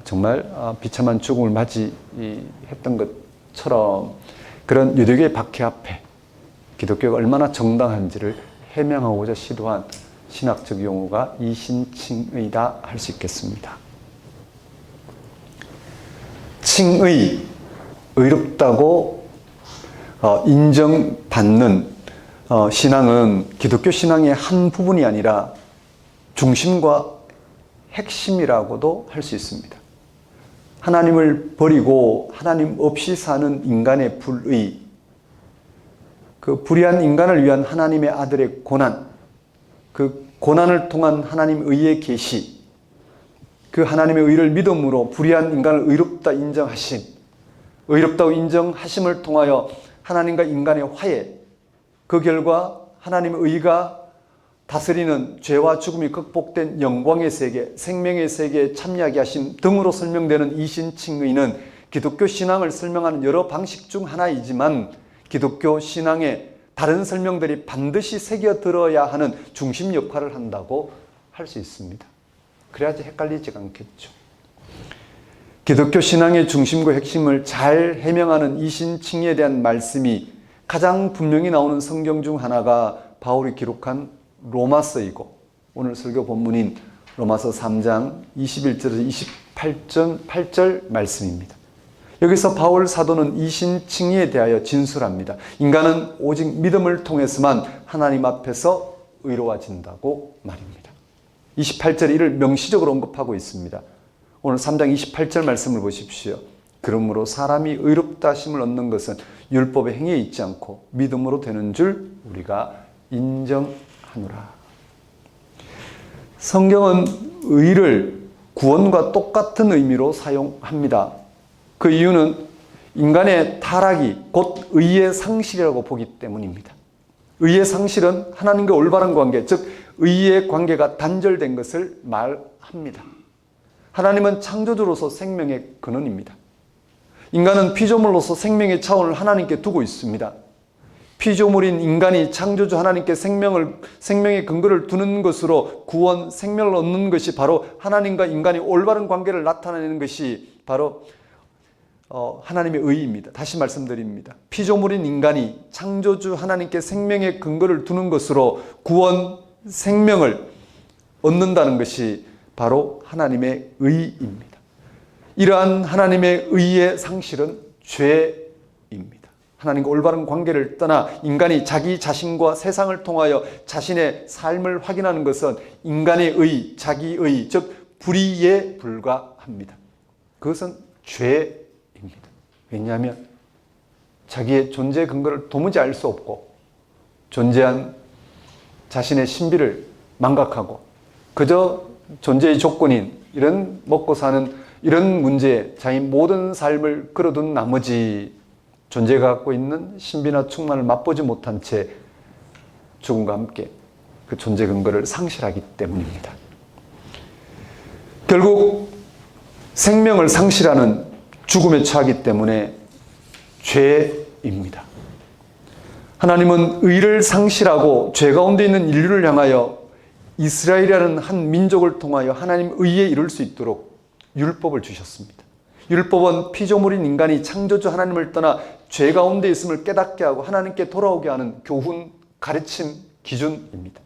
A: 정말 비참한 죽음을 맞이했던 것처럼 그런 유대교의 박해 앞에 기독교가 얼마나 정당한지를 해명하고자 시도한 신학적 용어가 이신칭의다 할 수 있겠습니다. 칭의, 의롭다고 인정받는 신앙은 기독교 신앙의 한 부분이 아니라 중심과 핵심이라고도 할 수 있습니다. 하나님을 버리고 하나님 없이 사는 인간의 불의, 그 불의한 인간을 위한 하나님의 아들의 고난, 그 고난을 통한 하나님 의의 계시, 그 하나님의 의를 믿음으로 불의한 인간을 의롭다 인정하심, 의롭다고 인정하심을 통하여 하나님과 인간의 화해, 그 결과 하나님의 의가 다스리는 죄와 죽음이 극복된 영광의 세계, 생명의 세계에 참여하게 하신 등으로 설명되는 이신칭의는 기독교 신앙을 설명하는 여러 방식 중 하나이지만 기독교 신앙의 다른 설명들이 반드시 새겨들어야 하는 중심 역할을 한다고 할 수 있습니다. 그래야지 헷갈리지가 않겠죠. 기독교 신앙의 중심과 핵심을 잘 해명하는 이신칭의에 대한 말씀이 가장 분명히 나오는 성경 중 하나가 바울이 기록한 로마서이고, 오늘 설교 본문인 로마서 3장 21절에서 28절 말씀입니다. 여기서 바울 사도는 이신칭의에 대하여 진술합니다. 인간은 오직 믿음을 통해서만 하나님 앞에서 의로워진다고 말입니다. 28절에 이를 명시적으로 언급하고 있습니다. 오늘 3장 28절 말씀을 보십시오. 그러므로 사람이 의롭다 하심을 얻는 것은 율법의 행위에 있지 않고 믿음으로 되는 줄 우리가 인정하노라. 성경은 의를 구원과 똑같은 의미로 사용합니다. 그 이유는 인간의 타락이 곧 의의 상실이라고 보기 때문입니다. 의의 상실은 하나님과 올바른 관계, 즉 의의 관계가 단절된 것을 말합니다. 하나님은 창조주로서 생명의 근원입니다. 인간은 피조물로서 생명의 차원을 하나님께 두고 있습니다. 피조물인 인간이 창조주 하나님께 생명의 근거를 두는 것으로 구원, 생명을 얻는 것이 바로 하나님과 인간이 올바른 관계를 나타내는 것이 바로 하나님의 의입니다. 다시 말씀드립니다. 피조물인 인간이 창조주 하나님께 생명의 근거를 두는 것으로 구원, 생명을 얻는다는 것이 바로 하나님의 의입니다. 이러한 하나님의 의의 상실은 죄입니다. 하나님과 올바른 관계를 떠나 인간이 자기 자신과 세상을 통하여 자신의 삶을 확인하는 것은 인간의 의, 자기의, 즉 불의에 불과합니다. 그것은 죄입니다. 왜냐하면 자기의 존재 근거를 도무지 알 수 없고 존재한 자신의 신비를 망각하고 그저 존재의 조건인 이런 먹고 사는 이런 문제에 자기 모든 삶을 걸어둔 나머지 존재가 갖고 있는 신비나 충만을 맛보지 못한 채 죽음과 함께 그 존재 근거를 상실하기 때문입니다. 결국 생명을 상실하는 죽음에 처하기 때문에 죄입니다. 하나님은 의를 상실하고 죄 가운데 있는 인류를 향하여 이스라엘이라는 한 민족을 통하여 하나님 의에 이룰 수 있도록 율법을 주셨습니다. 율법은 피조물인 인간이 창조주 하나님을 떠나 죄 가운데 있음을 깨닫게 하고 하나님께 돌아오게 하는 교훈, 가르침, 기준입니다.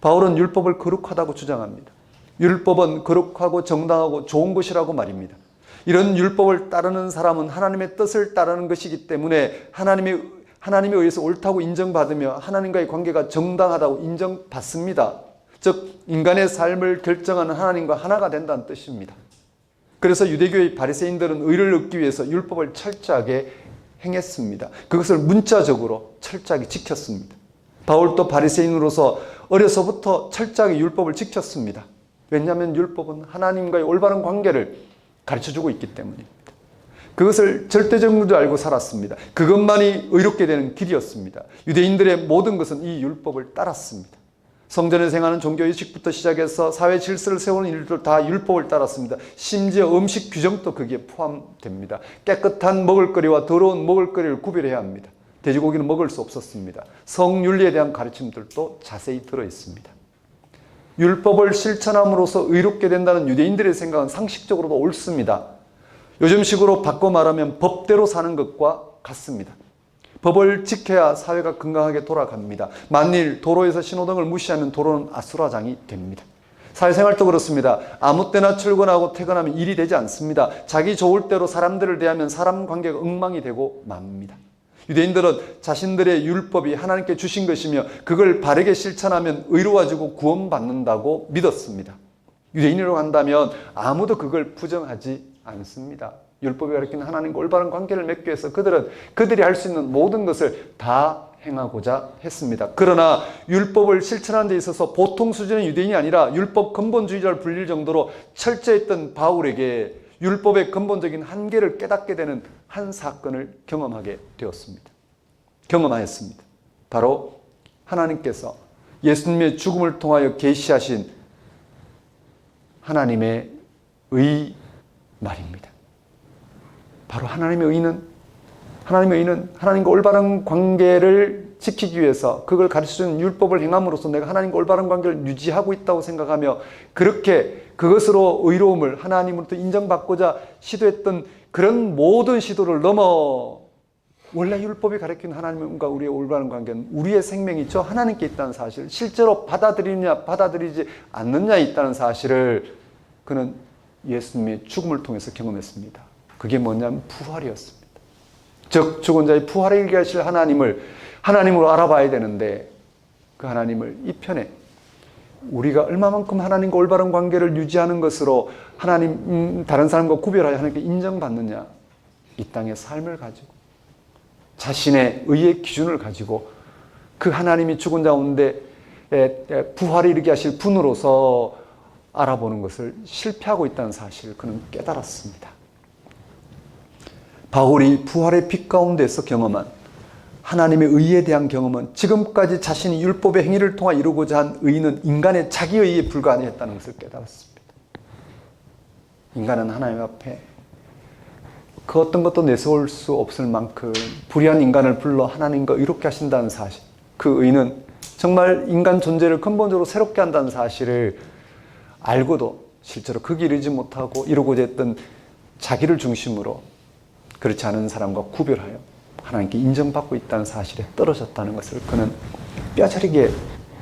A: 바울은 율법을 거룩하다고 주장합니다. 율법은 거룩하고 정당하고 좋은 것이라고 말입니다. 이런 율법을 따르는 사람은 하나님의 뜻을 따르는 것이기 때문에 하나님에 의해서 옳다고 인정받으며 하나님과의 관계가 정당하다고 인정받습니다. 즉 인간의 삶을 결정하는 하나님과 하나가 된다는 뜻입니다. 그래서 유대교의 바리새인들은 의를 얻기 위해서 율법을 철저하게 행했습니다. 그것을 문자적으로 철저하게 지켰습니다. 바울도 바리새인으로서 어려서부터 철저하게 율법을 지켰습니다. 왜냐하면 율법은 하나님과의 올바른 관계를 가르쳐주고 있기 때문입니다. 그것을 절대적인 줄 알고 살았습니다. 그것만이 의롭게 되는 길이었습니다. 유대인들의 모든 것은 이 율법을 따랐습니다. 성전에서 행하는 종교의식부터 시작해서 사회 질서를 세우는 일들 다 율법을 따랐습니다. 심지어 음식 규정도 거기에 포함됩니다. 깨끗한 먹을거리와 더러운 먹을거리를 구별해야 합니다. 돼지고기는 먹을 수 없었습니다. 성윤리에 대한 가르침들도 자세히 들어있습니다. 율법을 실천함으로써 의롭게 된다는 유대인들의 생각은 상식적으로도 옳습니다. 요즘식으로 바꿔 말하면 법대로 사는 것과 같습니다. 법을 지켜야 사회가 건강하게 돌아갑니다. 만일 도로에서 신호등을 무시하면 도로는 아수라장이 됩니다. 사회생활도 그렇습니다. 아무 때나 출근하고 퇴근하면 일이 되지 않습니다. 자기 좋을 대로 사람들을 대하면 사람 관계가 엉망이 되고 맙니다. 유대인들은 자신들의 율법이 하나님께 주신 것이며 그걸 바르게 실천하면 의로워지고 구원받는다고 믿었습니다. 유대인이라고 한다면 아무도 그걸 부정하지 않습니다. 율법이 가르치는 하나님과 올바른 관계를 맺기 위해서 그들이 할 수 있는 모든 것을 다 행하고자 했습니다. 그러나 율법을 실천하는 데 있어서 보통 수준의 유대인이 아니라 율법 근본주의자를 불릴 정도로 철저했던 바울에게 율법의 근본적인 한계를 깨닫게 되는 한 사건을 경험하였습니다. 바로 하나님께서 예수님의 죽음을 통하여 계시하신 하나님의 의 말입니다. 바로 하나님의 의는 하나님과 올바른 관계를 지키기 위해서 그걸 가르쳐주는 율법을 행함으로써 내가 하나님과 올바른 관계를 유지하고 있다고 생각하며 그렇게 그것으로 의로움을 하나님으로부터 인정받고자 시도했던 그런 모든 시도를 넘어 원래 율법이 가르치는 하나님과 우리의 올바른 관계는 우리의 생명이 저 하나님께 있다는 사실, 실제로 받아들이느냐 받아들이지 않느냐에 있다는 사실을 그는 예수님의 죽음을 통해서 경험했습니다. 그게 뭐냐면 부활이었습니다. 즉 죽은 자의 부활을 일게 하실 하나님으로 알아봐야 되는데 그 하나님을 이 편에 우리가 얼마만큼 하나님과 올바른 관계를 유지하는 것으로 다른 사람과 구별하여 하나님께 인정받느냐, 이 땅의 삶을 가지고 자신의 의의 기준을 가지고 그 하나님이 죽은 자 가운데 부활에 이르게 하실 분으로서 알아보는 것을 실패하고 있다는 사실을 그는 깨달았습니다. 바울이 부활의 빛 가운데서 경험한 하나님의 의에 대한 경험은 지금까지 자신이 율법의 행위를 통해 이루고자 한 의는 인간의 자기 의에 불과했다는 것을 깨달았습니다. 인간은 하나님 앞에 그 어떤 것도 내세울 수 없을 만큼 불의한 인간을 불러 하나님과 의롭게 하신다는 사실, 그 의는 정말 인간 존재를 근본적으로 새롭게 한다는 사실을 알고도 실제로 거기 이르지 못하고 이루고자 했던 자기를 중심으로 그렇지 않은 사람과 구별하여 하나님께 인정받고 있다는 사실에 떨어졌다는 것을 그는 뼈저리게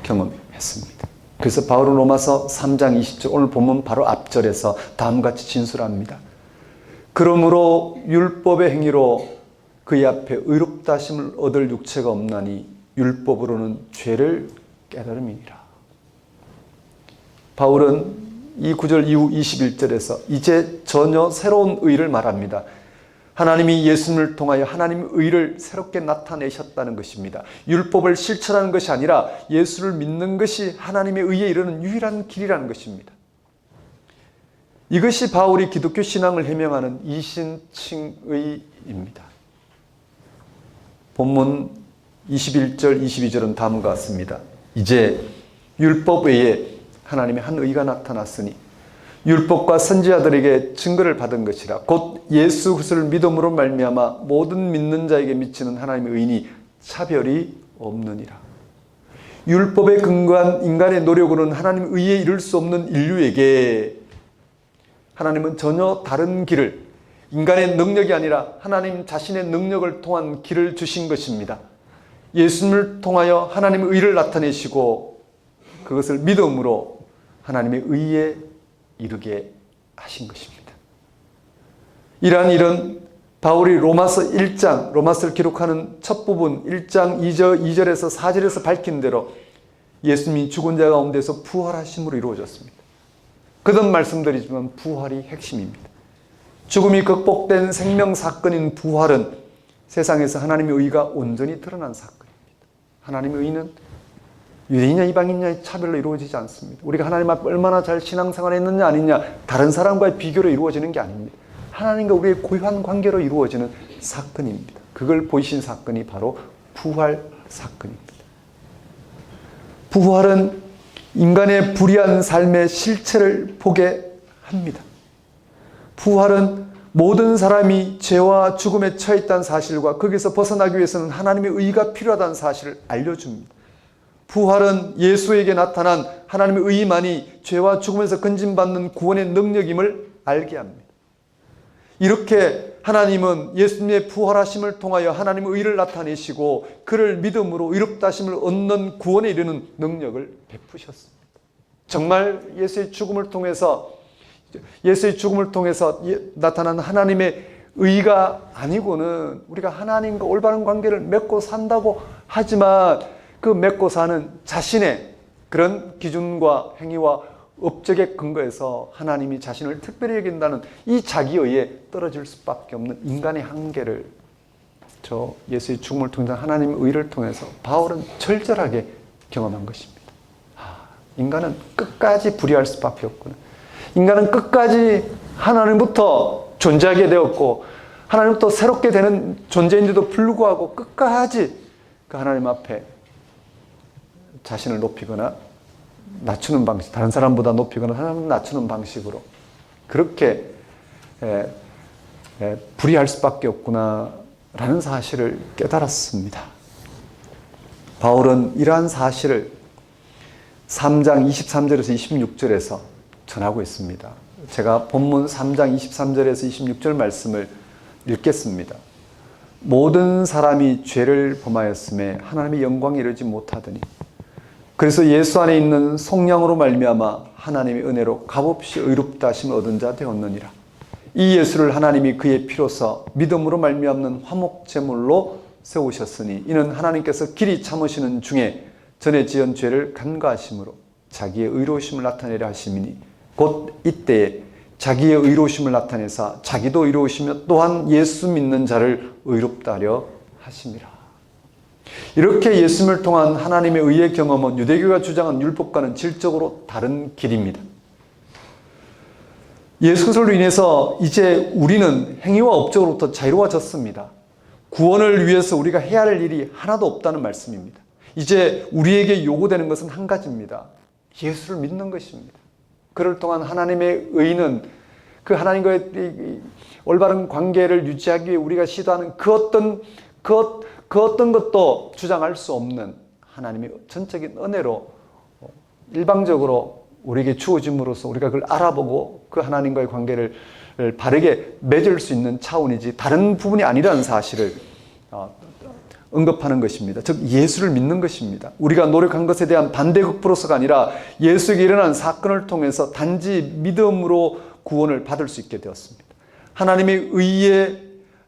A: 경험했습니다. 그래서 바울은 로마서 3장 20절, 오늘 본문 바로 앞절에서 다음같이 진술합니다. 그러므로 율법의 행위로 그의 앞에 의롭다 하심을 얻을 육체가 없나니 율법으로는 죄를 깨달음이니라. 바울은 이 구절 이후 21절에서 이제 전혀 새로운 의를 말합니다. 하나님이 예수님을 통하여 하나님의 의를 새롭게 나타내셨다는 것입니다. 율법을 실천하는 것이 아니라 예수를 믿는 것이 하나님의 의에 이르는 유일한 길이라는 것입니다. 이것이 바울이 기독교 신앙을 해명하는 이신칭의입니다. 본문 21절, 22절은 다음과 같습니다. 이제 율법 외에 하나님의 한 의가 나타났으니 율법과 선지자들에게 증거를 받은 것이라 곧 예수 그리스도를 믿음으로 말미암아 모든 믿는 자에게 미치는 하나님의 의인이 차별이 없느니라. 율법에 근거한 인간의 노력으로는 하나님의 의에 이를 수 없는 인류에게 하나님은 전혀 다른 길을, 인간의 능력이 아니라 하나님 자신의 능력을 통한 길을 주신 것입니다. 예수님을 통하여 하나님의 의를 나타내시고 그것을 믿음으로 하나님의 의에 이르게 하신 것입니다. 이러한 일은 바울이 로마서 1장, 로마서를 기록하는 첫 부분 1장 2절에서 4절에서 밝힌 대로 예수님이 죽은 자 가운데서 부활하심으로 이루어졌습니다. 거듭 말씀드리지만 부활이 핵심입니다. 죽음이 극복된 생명 사건인 부활은 세상에서 하나님의 의가 온전히 드러난 사건입니다. 하나님의 의는 유대인이냐 이방인냐의 차별로 이루어지지 않습니다. 우리가 하나님 앞에 얼마나 잘 신앙생활을 했느냐 아니냐 다른 사람과의 비교로 이루어지는 게 아닙니다. 하나님과 우리의 고유한 관계로 이루어지는 사건입니다. 그걸 보이신 사건이 바로 부활 사건입니다. 부활은 인간의 불의한 삶의 실체를 보게 합니다. 부활은 모든 사람이 죄와 죽음에 처해 있다는 사실과 거기서 벗어나기 위해서는 하나님의 의가 필요하다는 사실을 알려줍니다. 부활은 예수에게 나타난 하나님의 의만이 죄와 죽음에서 건진받는 구원의 능력임을 알게 합니다. 이렇게 하나님은 예수님의 부활하심을 통하여 하나님의 의를 나타내시고 그를 믿음으로 의롭다 하심을 얻는 구원에 이르는 능력을 베푸셨습니다. 정말 예수의 죽음을 통해서 나타난 하나님의 의가 아니고는 우리가 하나님과 올바른 관계를 맺고 산다고 하지만 그 맺고 사는 자신의 그런 기준과 행위와 업적에 근거해서 하나님이 자신을 특별히 여긴다는 이 자기의에 떨어질 수밖에 없는 인간의 한계를 저 예수의 죽음을 통해서 하나님의 의를 통해서 바울은 절절하게 경험한 것입니다. 인간은 끝까지 불의할 수밖에 없구나. 인간은 끝까지 하나님부터 존재하게 되었고 하나님부터 새롭게 되는 존재인데도 불구하고 끝까지 그 하나님 앞에 자신을 높이거나 낮추는 방식, 다른 사람보다 높이거나 하나님을 낮추는 방식으로 그렇게 불의할 수밖에 없구나라는 사실을 깨달았습니다. 바울은 이러한 사실을 3장 23절에서 26절에서 전하고 있습니다. 제가 본문 3장 23절에서 26절 말씀을 읽겠습니다. 모든 사람이 죄를 범하였음에 하나님의 영광에 이르지 못하더니 그래서 예수 안에 있는 성령으로 말미암아 하나님의 은혜로 값없이 의롭다 하심을 얻은 자 되었느니라. 이 예수를 하나님이 그의 피로서 믿음으로 말미암는 화목 제물로 세우셨으니 이는 하나님께서 길이 참으시는 중에 전에 지은 죄를 간과하심으로 자기의 의로우심을 나타내려 하심이니 곧 이때에 자기의 의로우심을 나타내사 자기도 의로우시며 또한 예수 믿는 자를 의롭다 하려 하심이라. 이렇게 예수님을 통한 하나님의 의의 경험은 유대교가 주장한 율법과는 질적으로 다른 길입니다. 예수 그리스도로 인해서 이제 우리는 행위와 업적으로부터 자유로워졌습니다. 구원을 위해서 우리가 해야 할 일이 하나도 없다는 말씀입니다. 이제 우리에게 요구되는 것은 한 가지입니다. 예수를 믿는 것입니다. 그를 통한 하나님의 의는 그 하나님과의 올바른 관계를 유지하기 위해 우리가 시도하는 그 어떤 것도 주장할 수 없는 하나님의 전적인 은혜로 일방적으로 우리에게 주어짐으로써 우리가 그걸 알아보고 그 하나님과의 관계를 바르게 맺을 수 있는 차원이지 다른 부분이 아니라는 사실을 언급하는 것입니다. 즉 예수를 믿는 것입니다. 우리가 노력한 것에 대한 반대급부로서가 아니라 예수에게 일어난 사건을 통해서 단지 믿음으로 구원을 받을 수 있게 되었습니다. 하나님의 의에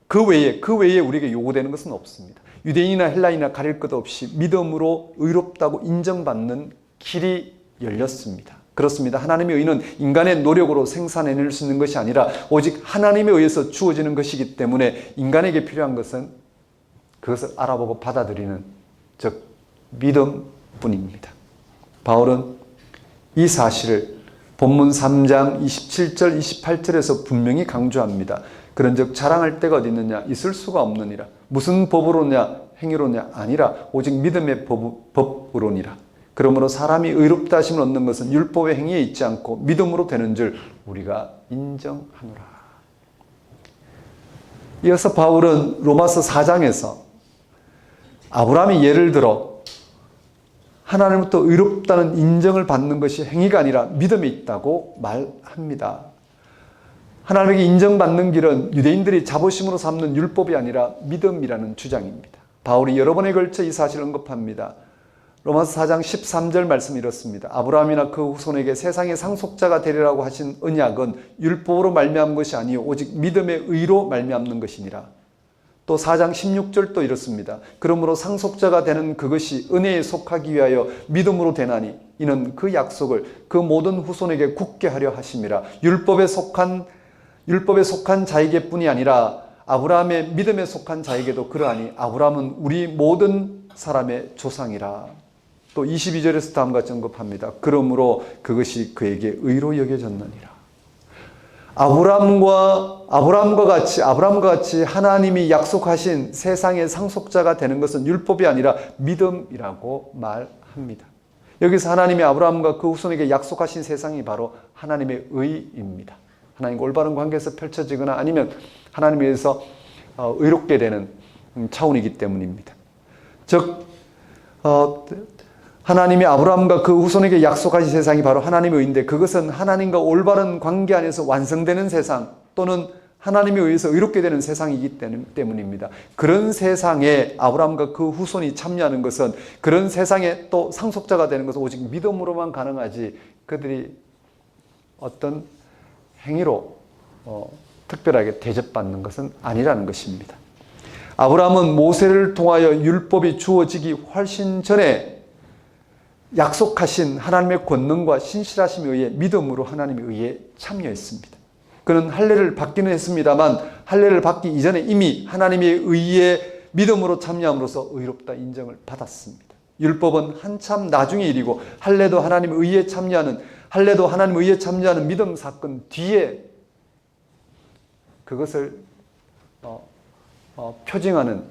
A: 그 외에 우리에게 요구되는 것은 없습니다. 유대인이나 헬라인이나 가릴 것 없이 믿음으로 의롭다고 인정받는 길이 열렸습니다. 그렇습니다. 하나님의 의는 인간의 노력으로 생산해낼 수 있는 것이 아니라 오직 하나님에 의해서 주어지는 것이기 때문에 인간에게 필요한 것은 그것을 알아보고 받아들이는 즉 믿음뿐입니다. 바울은 이 사실을 본문 3장 27절 28절에서 분명히 강조합니다. 그런즉 자랑할 데가 어디 있느냐 있을 수가 없느니라. 무슨 법으로냐 행위로냐 아니라 오직 믿음의 법으로니라. 그러므로 사람이 의롭다 하심을 얻는 것은 율법의 행위에 있지 않고 믿음으로 되는 줄 우리가 인정하노라. 이어서 바울은 로마서 4장에서 아브라함이 예를 들어 하나님으로부터 의롭다는 인정을 받는 것이 행위가 아니라 믿음에 있다고 말합니다. 하나님에게 인정받는 길은 유대인들이 자부심으로 삼는 율법이 아니라 믿음이라는 주장입니다. 바울이 여러 번에 걸쳐 이 사실을 언급합니다. 로마서 4장 13절 말씀이 이렇습니다. 아브라함이나 그 후손에게 세상의 상속자가 되리라고 하신 언약은 율법으로 말미암은 것이 아니요 오직 믿음의 의로 말미암는 것이니라. 또 4장 16절도 이렇습니다. 그러므로 상속자가 되는 그것이 은혜에 속하기 위하여 믿음으로 되나니 이는 그 약속을 그 모든 후손에게 굳게 하려 하심이라. 율법에 속한 자에게 뿐이 아니라 아브라함의 믿음에 속한 자에게도 그러하니 아브라함은 우리 모든 사람의 조상이라. 또 22절에서 다음과 같이 언급합니다. 그러므로 그것이 그에게 의로 여겨졌느니라. 아브라함과 같이 하나님이 약속하신 세상의 상속자가 되는 것은 율법이 아니라 믿음이라고 말합니다. 여기서 하나님이 아브라함과 그 후손에게 약속하신 세상이 바로 하나님의 의입니다. 하나님과 올바른 관계에서 펼쳐지거나 아니면 하나님에 의해서 의롭게 되는 차원이기 때문입니다. 즉 하나님이 아브라함과 그 후손에게 약속하신 세상이 바로 하나님의 의인데 그것은 하나님과 올바른 관계 안에서 완성되는 세상 또는 하나님에 의해서 의롭게 되는 세상이기 때문입니다. 그런 세상에 아브라함과 그 후손이 참여하는 것은 그런 세상에 또 상속자가 되는 것은 오직 믿음으로만 가능하지 그들이 어떤 행위로 특별하게 대접받는 것은 아니라는 것입니다. 아브라함은 모세를 통하여 율법이 주어지기 훨씬 전에 약속하신 하나님의 권능과 신실하심에 의해 믿음으로 하나님에 의해 참여했습니다. 그는 할례를 받기는 했습니다만 할례를 받기 이전에 이미 하나님의 의에 믿음으로 참여함으로써 의롭다 인정을 받았습니다. 율법은 한참 나중의 일이고 할례도 하나님의 의에 참여하는 믿음 사건 뒤에 그것을 표징하는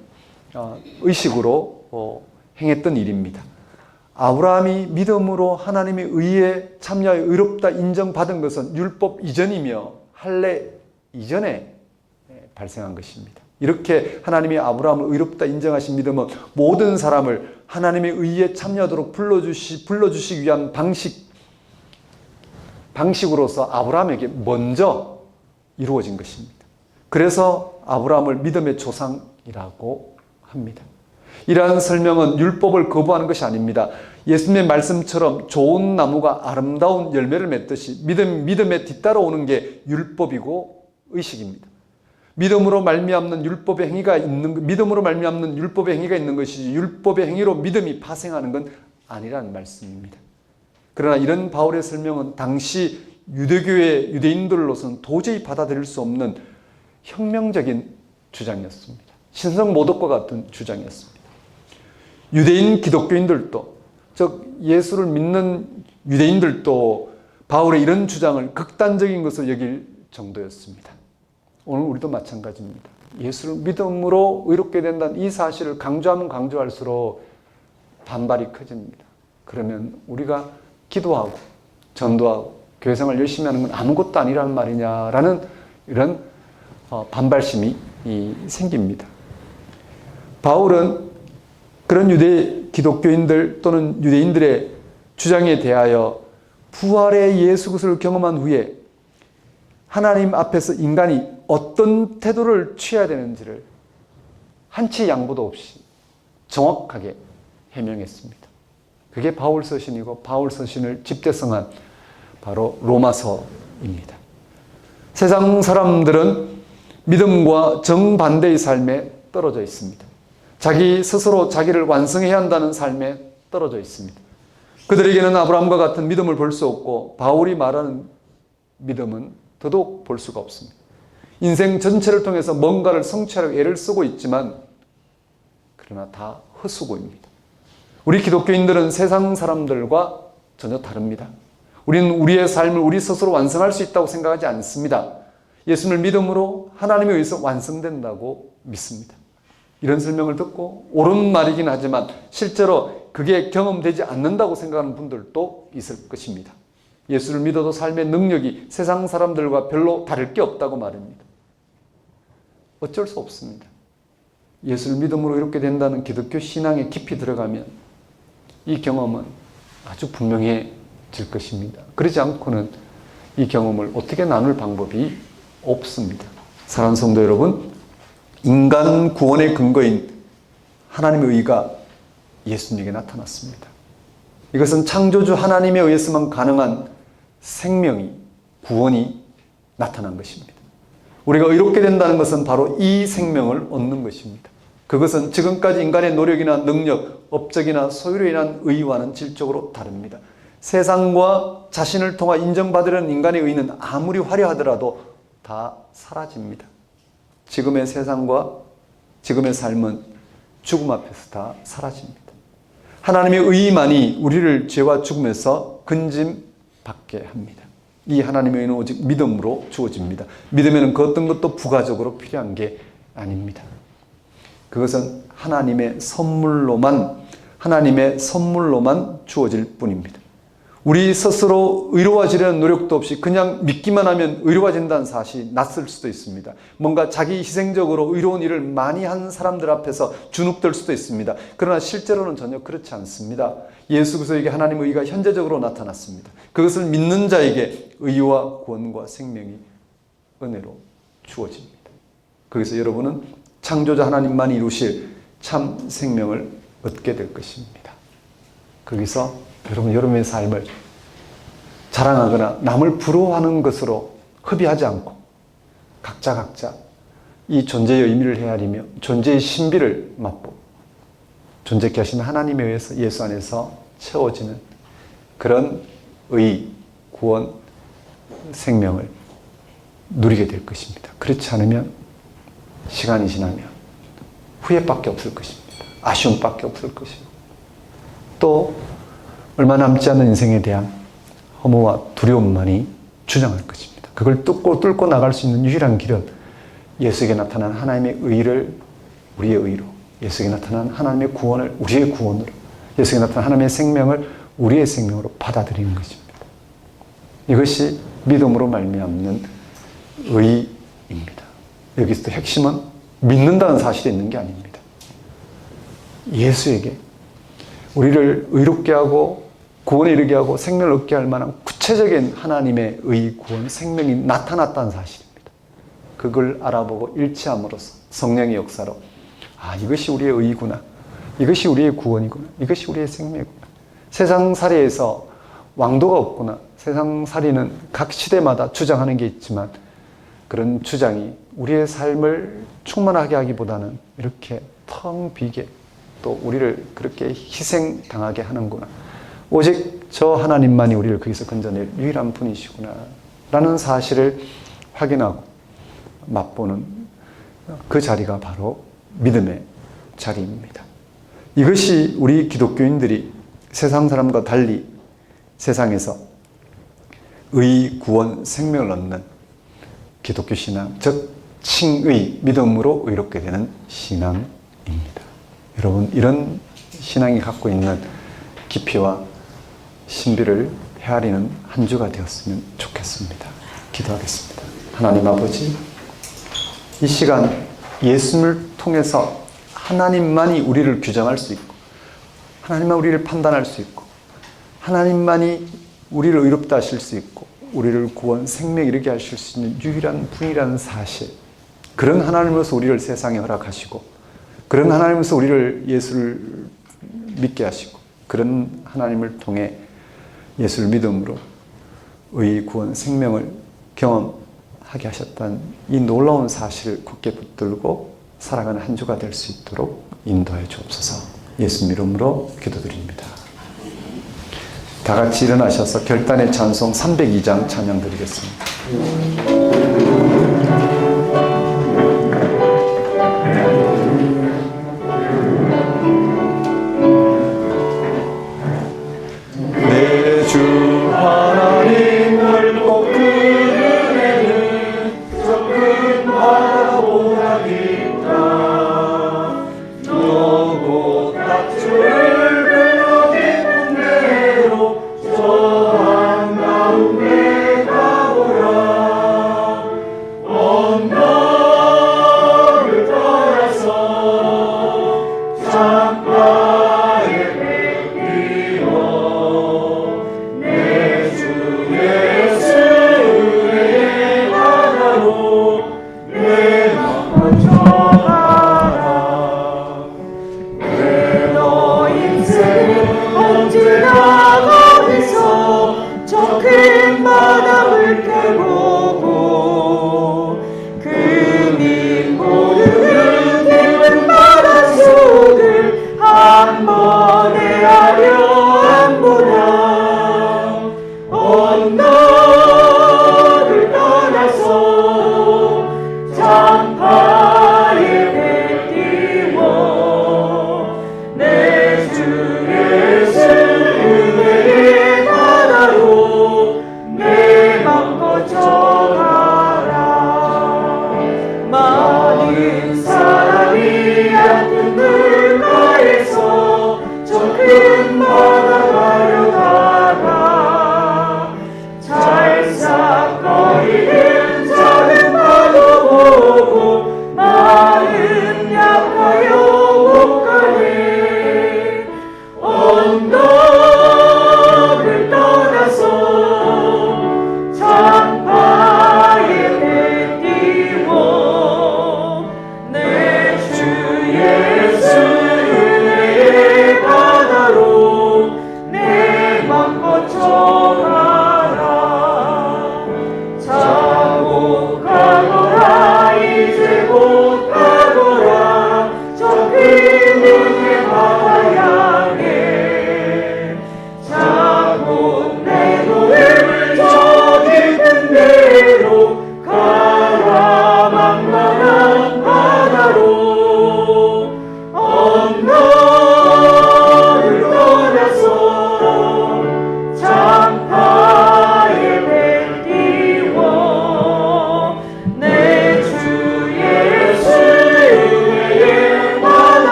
A: 의식으로 행했던 일입니다. 아브라함이 믿음으로 하나님의 의에 참여하여 의롭다 인정받은 것은 율법 이전이며 할례 이전에 발생한 것입니다. 이렇게 하나님이 아브라함을 의롭다 인정하신 믿음은 모든 사람을 하나님의 의에 참여하도록 불러주시기 위한 방식으로서 아브라함에게 먼저 이루어진 것입니다. 그래서 아브라함을 믿음의 조상이라고 합니다. 이러한 설명은 율법을 거부하는 것이 아닙니다. 예수님의 말씀처럼 좋은 나무가 아름다운 열매를 맺듯이 믿음에 뒤따라오는 게 율법이고 의식입니다. 믿음으로 말미암는 율법의 행위가 있는 것이지 율법의 행위로 믿음이 파생하는 건 아니라는 말씀입니다. 그러나 이런 바울의 설명은 당시 유대인들로서는 도저히 받아들일 수 없는 혁명적인 주장이었습니다. 신성 모독과 같은 주장이었습니다. 유대인 기독교인들도, 즉 예수를 믿는 유대인들도 바울의 이런 주장을 극단적인 것을 여길 정도였습니다. 오늘 우리도 마찬가지입니다. 예수를 믿음으로 의롭게 된다는 이 사실을 강조하면 강조할수록 반발이 커집니다. 그러면 우리가 기도하고 전도하고 교회생활 열심히 하는 건 아무것도 아니라는 말이냐라는 이런 반발심이 생깁니다. 바울은 그런 유대 기독교인들 또는 유대인들의 주장에 대하여 부활의 예수 그리스도를 경험한 후에 하나님 앞에서 인간이 어떤 태도를 취해야 되는지를 한치 양보도 없이 정확하게 해명했습니다. 그게 바울 서신이고 바울 서신을 집대성한 바로 로마서입니다. 세상 사람들은 믿음과 정반대의 삶에 떨어져 있습니다. 자기 스스로 자기를 완성해야 한다는 삶에 떨어져 있습니다. 그들에게는 아브라함과 같은 믿음을 볼 수 없고 바울이 말하는 믿음은 더더욱 볼 수가 없습니다. 인생 전체를 통해서 뭔가를 성취하려고 애를 쓰고 있지만 그러나 다 헛수고입니다. 우리 기독교인들은 세상 사람들과 전혀 다릅니다. 우리는 우리의 삶을 우리 스스로 완성할 수 있다고 생각하지 않습니다. 예수님을 믿음으로 하나님에 의해서 완성된다고 믿습니다. 이런 설명을 듣고 옳은 말이긴 하지만 실제로 그게 경험되지 않는다고 생각하는 분들도 있을 것입니다. 예수를 믿어도 삶의 능력이 세상 사람들과 별로 다를 게 없다고 말합니다. 어쩔 수 없습니다. 예수를 믿음으로 이렇게 된다는 기독교 신앙에 깊이 들어가면 이 경험은 아주 분명해질 것입니다. 그러지 않고는 이 경험을 어떻게 나눌 방법이 없습니다. 사랑하는 성도 여러분, 인간 구원의 근거인 하나님의 의가 예수님에게 나타났습니다. 이것은 창조주 하나님에 의해서만 가능한 생명이, 구원이 나타난 것입니다. 우리가 의롭게 된다는 것은 바로 이 생명을 얻는 것입니다. 그것은 지금까지 인간의 노력이나 능력, 업적이나 소유로 인한 의와는 질적으로 다릅니다. 세상과 자신을 통해 인정받으려는 인간의 의는 아무리 화려하더라도 다 사라집니다. 지금의 세상과 지금의 삶은 죽음 앞에서 다 사라집니다. 하나님의 의만이 우리를 죄와 죽음에서 건짐받게 합니다. 이 하나님의 의는 오직 믿음으로 주어집니다. 믿으면 그 어떤 것도 부가적으로 필요한 게 아닙니다. 그것은 하나님의 선물로만 주어질 뿐입니다. 우리 스스로 의로워지려는 노력도 없이 그냥 믿기만 하면 의로워진다는 사실이 낯설 수도 있습니다. 뭔가 자기 희생적으로 의로운 일을 많이 한 사람들 앞에서 주눅들 수도 있습니다. 그러나 실제로는 전혀 그렇지 않습니다. 예수 그리스도에게 하나님의 의가 현재적으로 나타났습니다. 그것을 믿는 자에게 의와 구원과 생명이 은혜로 주어집니다. 거기서 여러분은 창조자 하나님만이 이루실 참 생명을 얻게 될 것입니다. 거기서 여러분의 삶을 자랑하거나 남을 부러워하는 것으로 허비하지 않고 각자 이 존재의 의미를 헤아리며 존재의 신비를 맛보고 존재케 하신 하나님에 의해서 예수 안에서 채워지는 그런 의, 구원, 생명을 누리게 될 것입니다. 그렇지 않으면 시간이 지나면 후회밖에 없을 것입니다. 아쉬움밖에 없을 것이고 또 얼마 남지 않은 인생에 대한 허무와 두려움만이 주장할 것입니다. 그걸 뚫고 나갈 수 있는 유일한 길은 예수에게 나타난 하나님의 의를 우리의 의로, 예수에게 나타난 하나님의 구원을 우리의 구원으로, 예수에게 나타난 하나님의 생명을 우리의 생명으로 받아들이는 것입니다. 이것이 믿음으로 말미암는 의입니다. 여기서 핵심은 믿는다는 사실이 있는 게 아닙니다. 예수에게 우리를 의롭게 하고 구원에 이르게 하고 생명을 얻게 할 만한 구체적인 하나님의 의, 구원, 생명이 나타났다는 사실입니다. 그걸 알아보고 일치함으로써 성령의 역사로 이것이 우리의 의구나, 이것이 우리의 구원이구나, 이것이 우리의 생명이구나. 세상살이에서 왕도가 없구나. 세상살이는 각 시대마다 주장하는 게 있지만 그런 주장이 우리의 삶을 충만하게 하기보다는 이렇게 텅 비게 또 우리를 그렇게 희생당하게 하는구나. 오직 저 하나님만이 우리를 거기서 건져낼 유일한 분이시구나 라는 사실을 확인하고 맛보는 그 자리가 바로 믿음의 자리입니다. 이것이 우리 기독교인들이 세상 사람과 달리 세상에서 의, 구원, 생명을 얻는 기독교 신앙, 즉 칭의, 믿음으로 의롭게 되는 신앙입니다. 여러분, 이런 신앙이 갖고 있는 깊이와 신비를 헤아리는 한 주가 되었으면 좋겠습니다. 기도하겠습니다. 하나님 아버지, 이 시간 예수님을 통해서 하나님만이 우리를 규정할 수 있고, 하나님만 우리를 판단할 수 있고, 하나님만이 우리를 의롭다 하실 수 있고, 우리를 구원, 생명 이르게 하실 수 있는 유일한 분이라는 사실, 그런 하나님으로서 우리를 세상에 허락하시고, 그런 하나님으로서 우리를 예수를 믿게 하시고, 그런 하나님을 통해 예수를 믿음으로 의, 구원, 생명을 경험하게 하셨다는 이 놀라운 사실을 굳게 붙들고 살아가는 한 주가 될 수 있도록 인도해 주옵소서. 예수 이름으로 기도드립니다. 다 같이 일어나셔서 결단의 찬송 302장 찬양 드리겠습니다. 내 주 하나님을 꼭 그늘에는 저 큰 바다보다 깊다. 너고 닥주를 불러 깊은 데로 저 한가운데 가보라. 언덕을 떠나서 창가에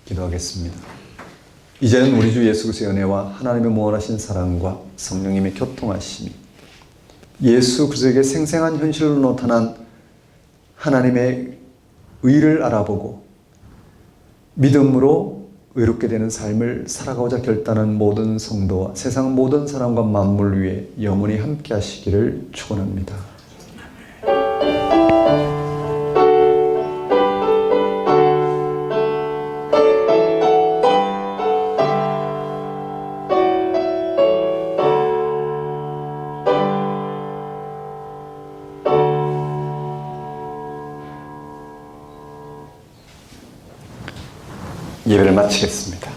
A: 기도하겠습니다. 이제는 우리 주 예수 그리스도의 은혜와 하나님의 무한하신 사랑과 성령님의 교통하심이 예수 그리스도에게 생생한 현실로 나타난 하나님의 의를 알아보고 믿음으로 의롭게 되는 삶을 살아가고자 결단한 모든 성도와 세상 모든 사람과 만물 위에 영원히 함께 하시기를 축원합니다. 예배를 마치겠습니다.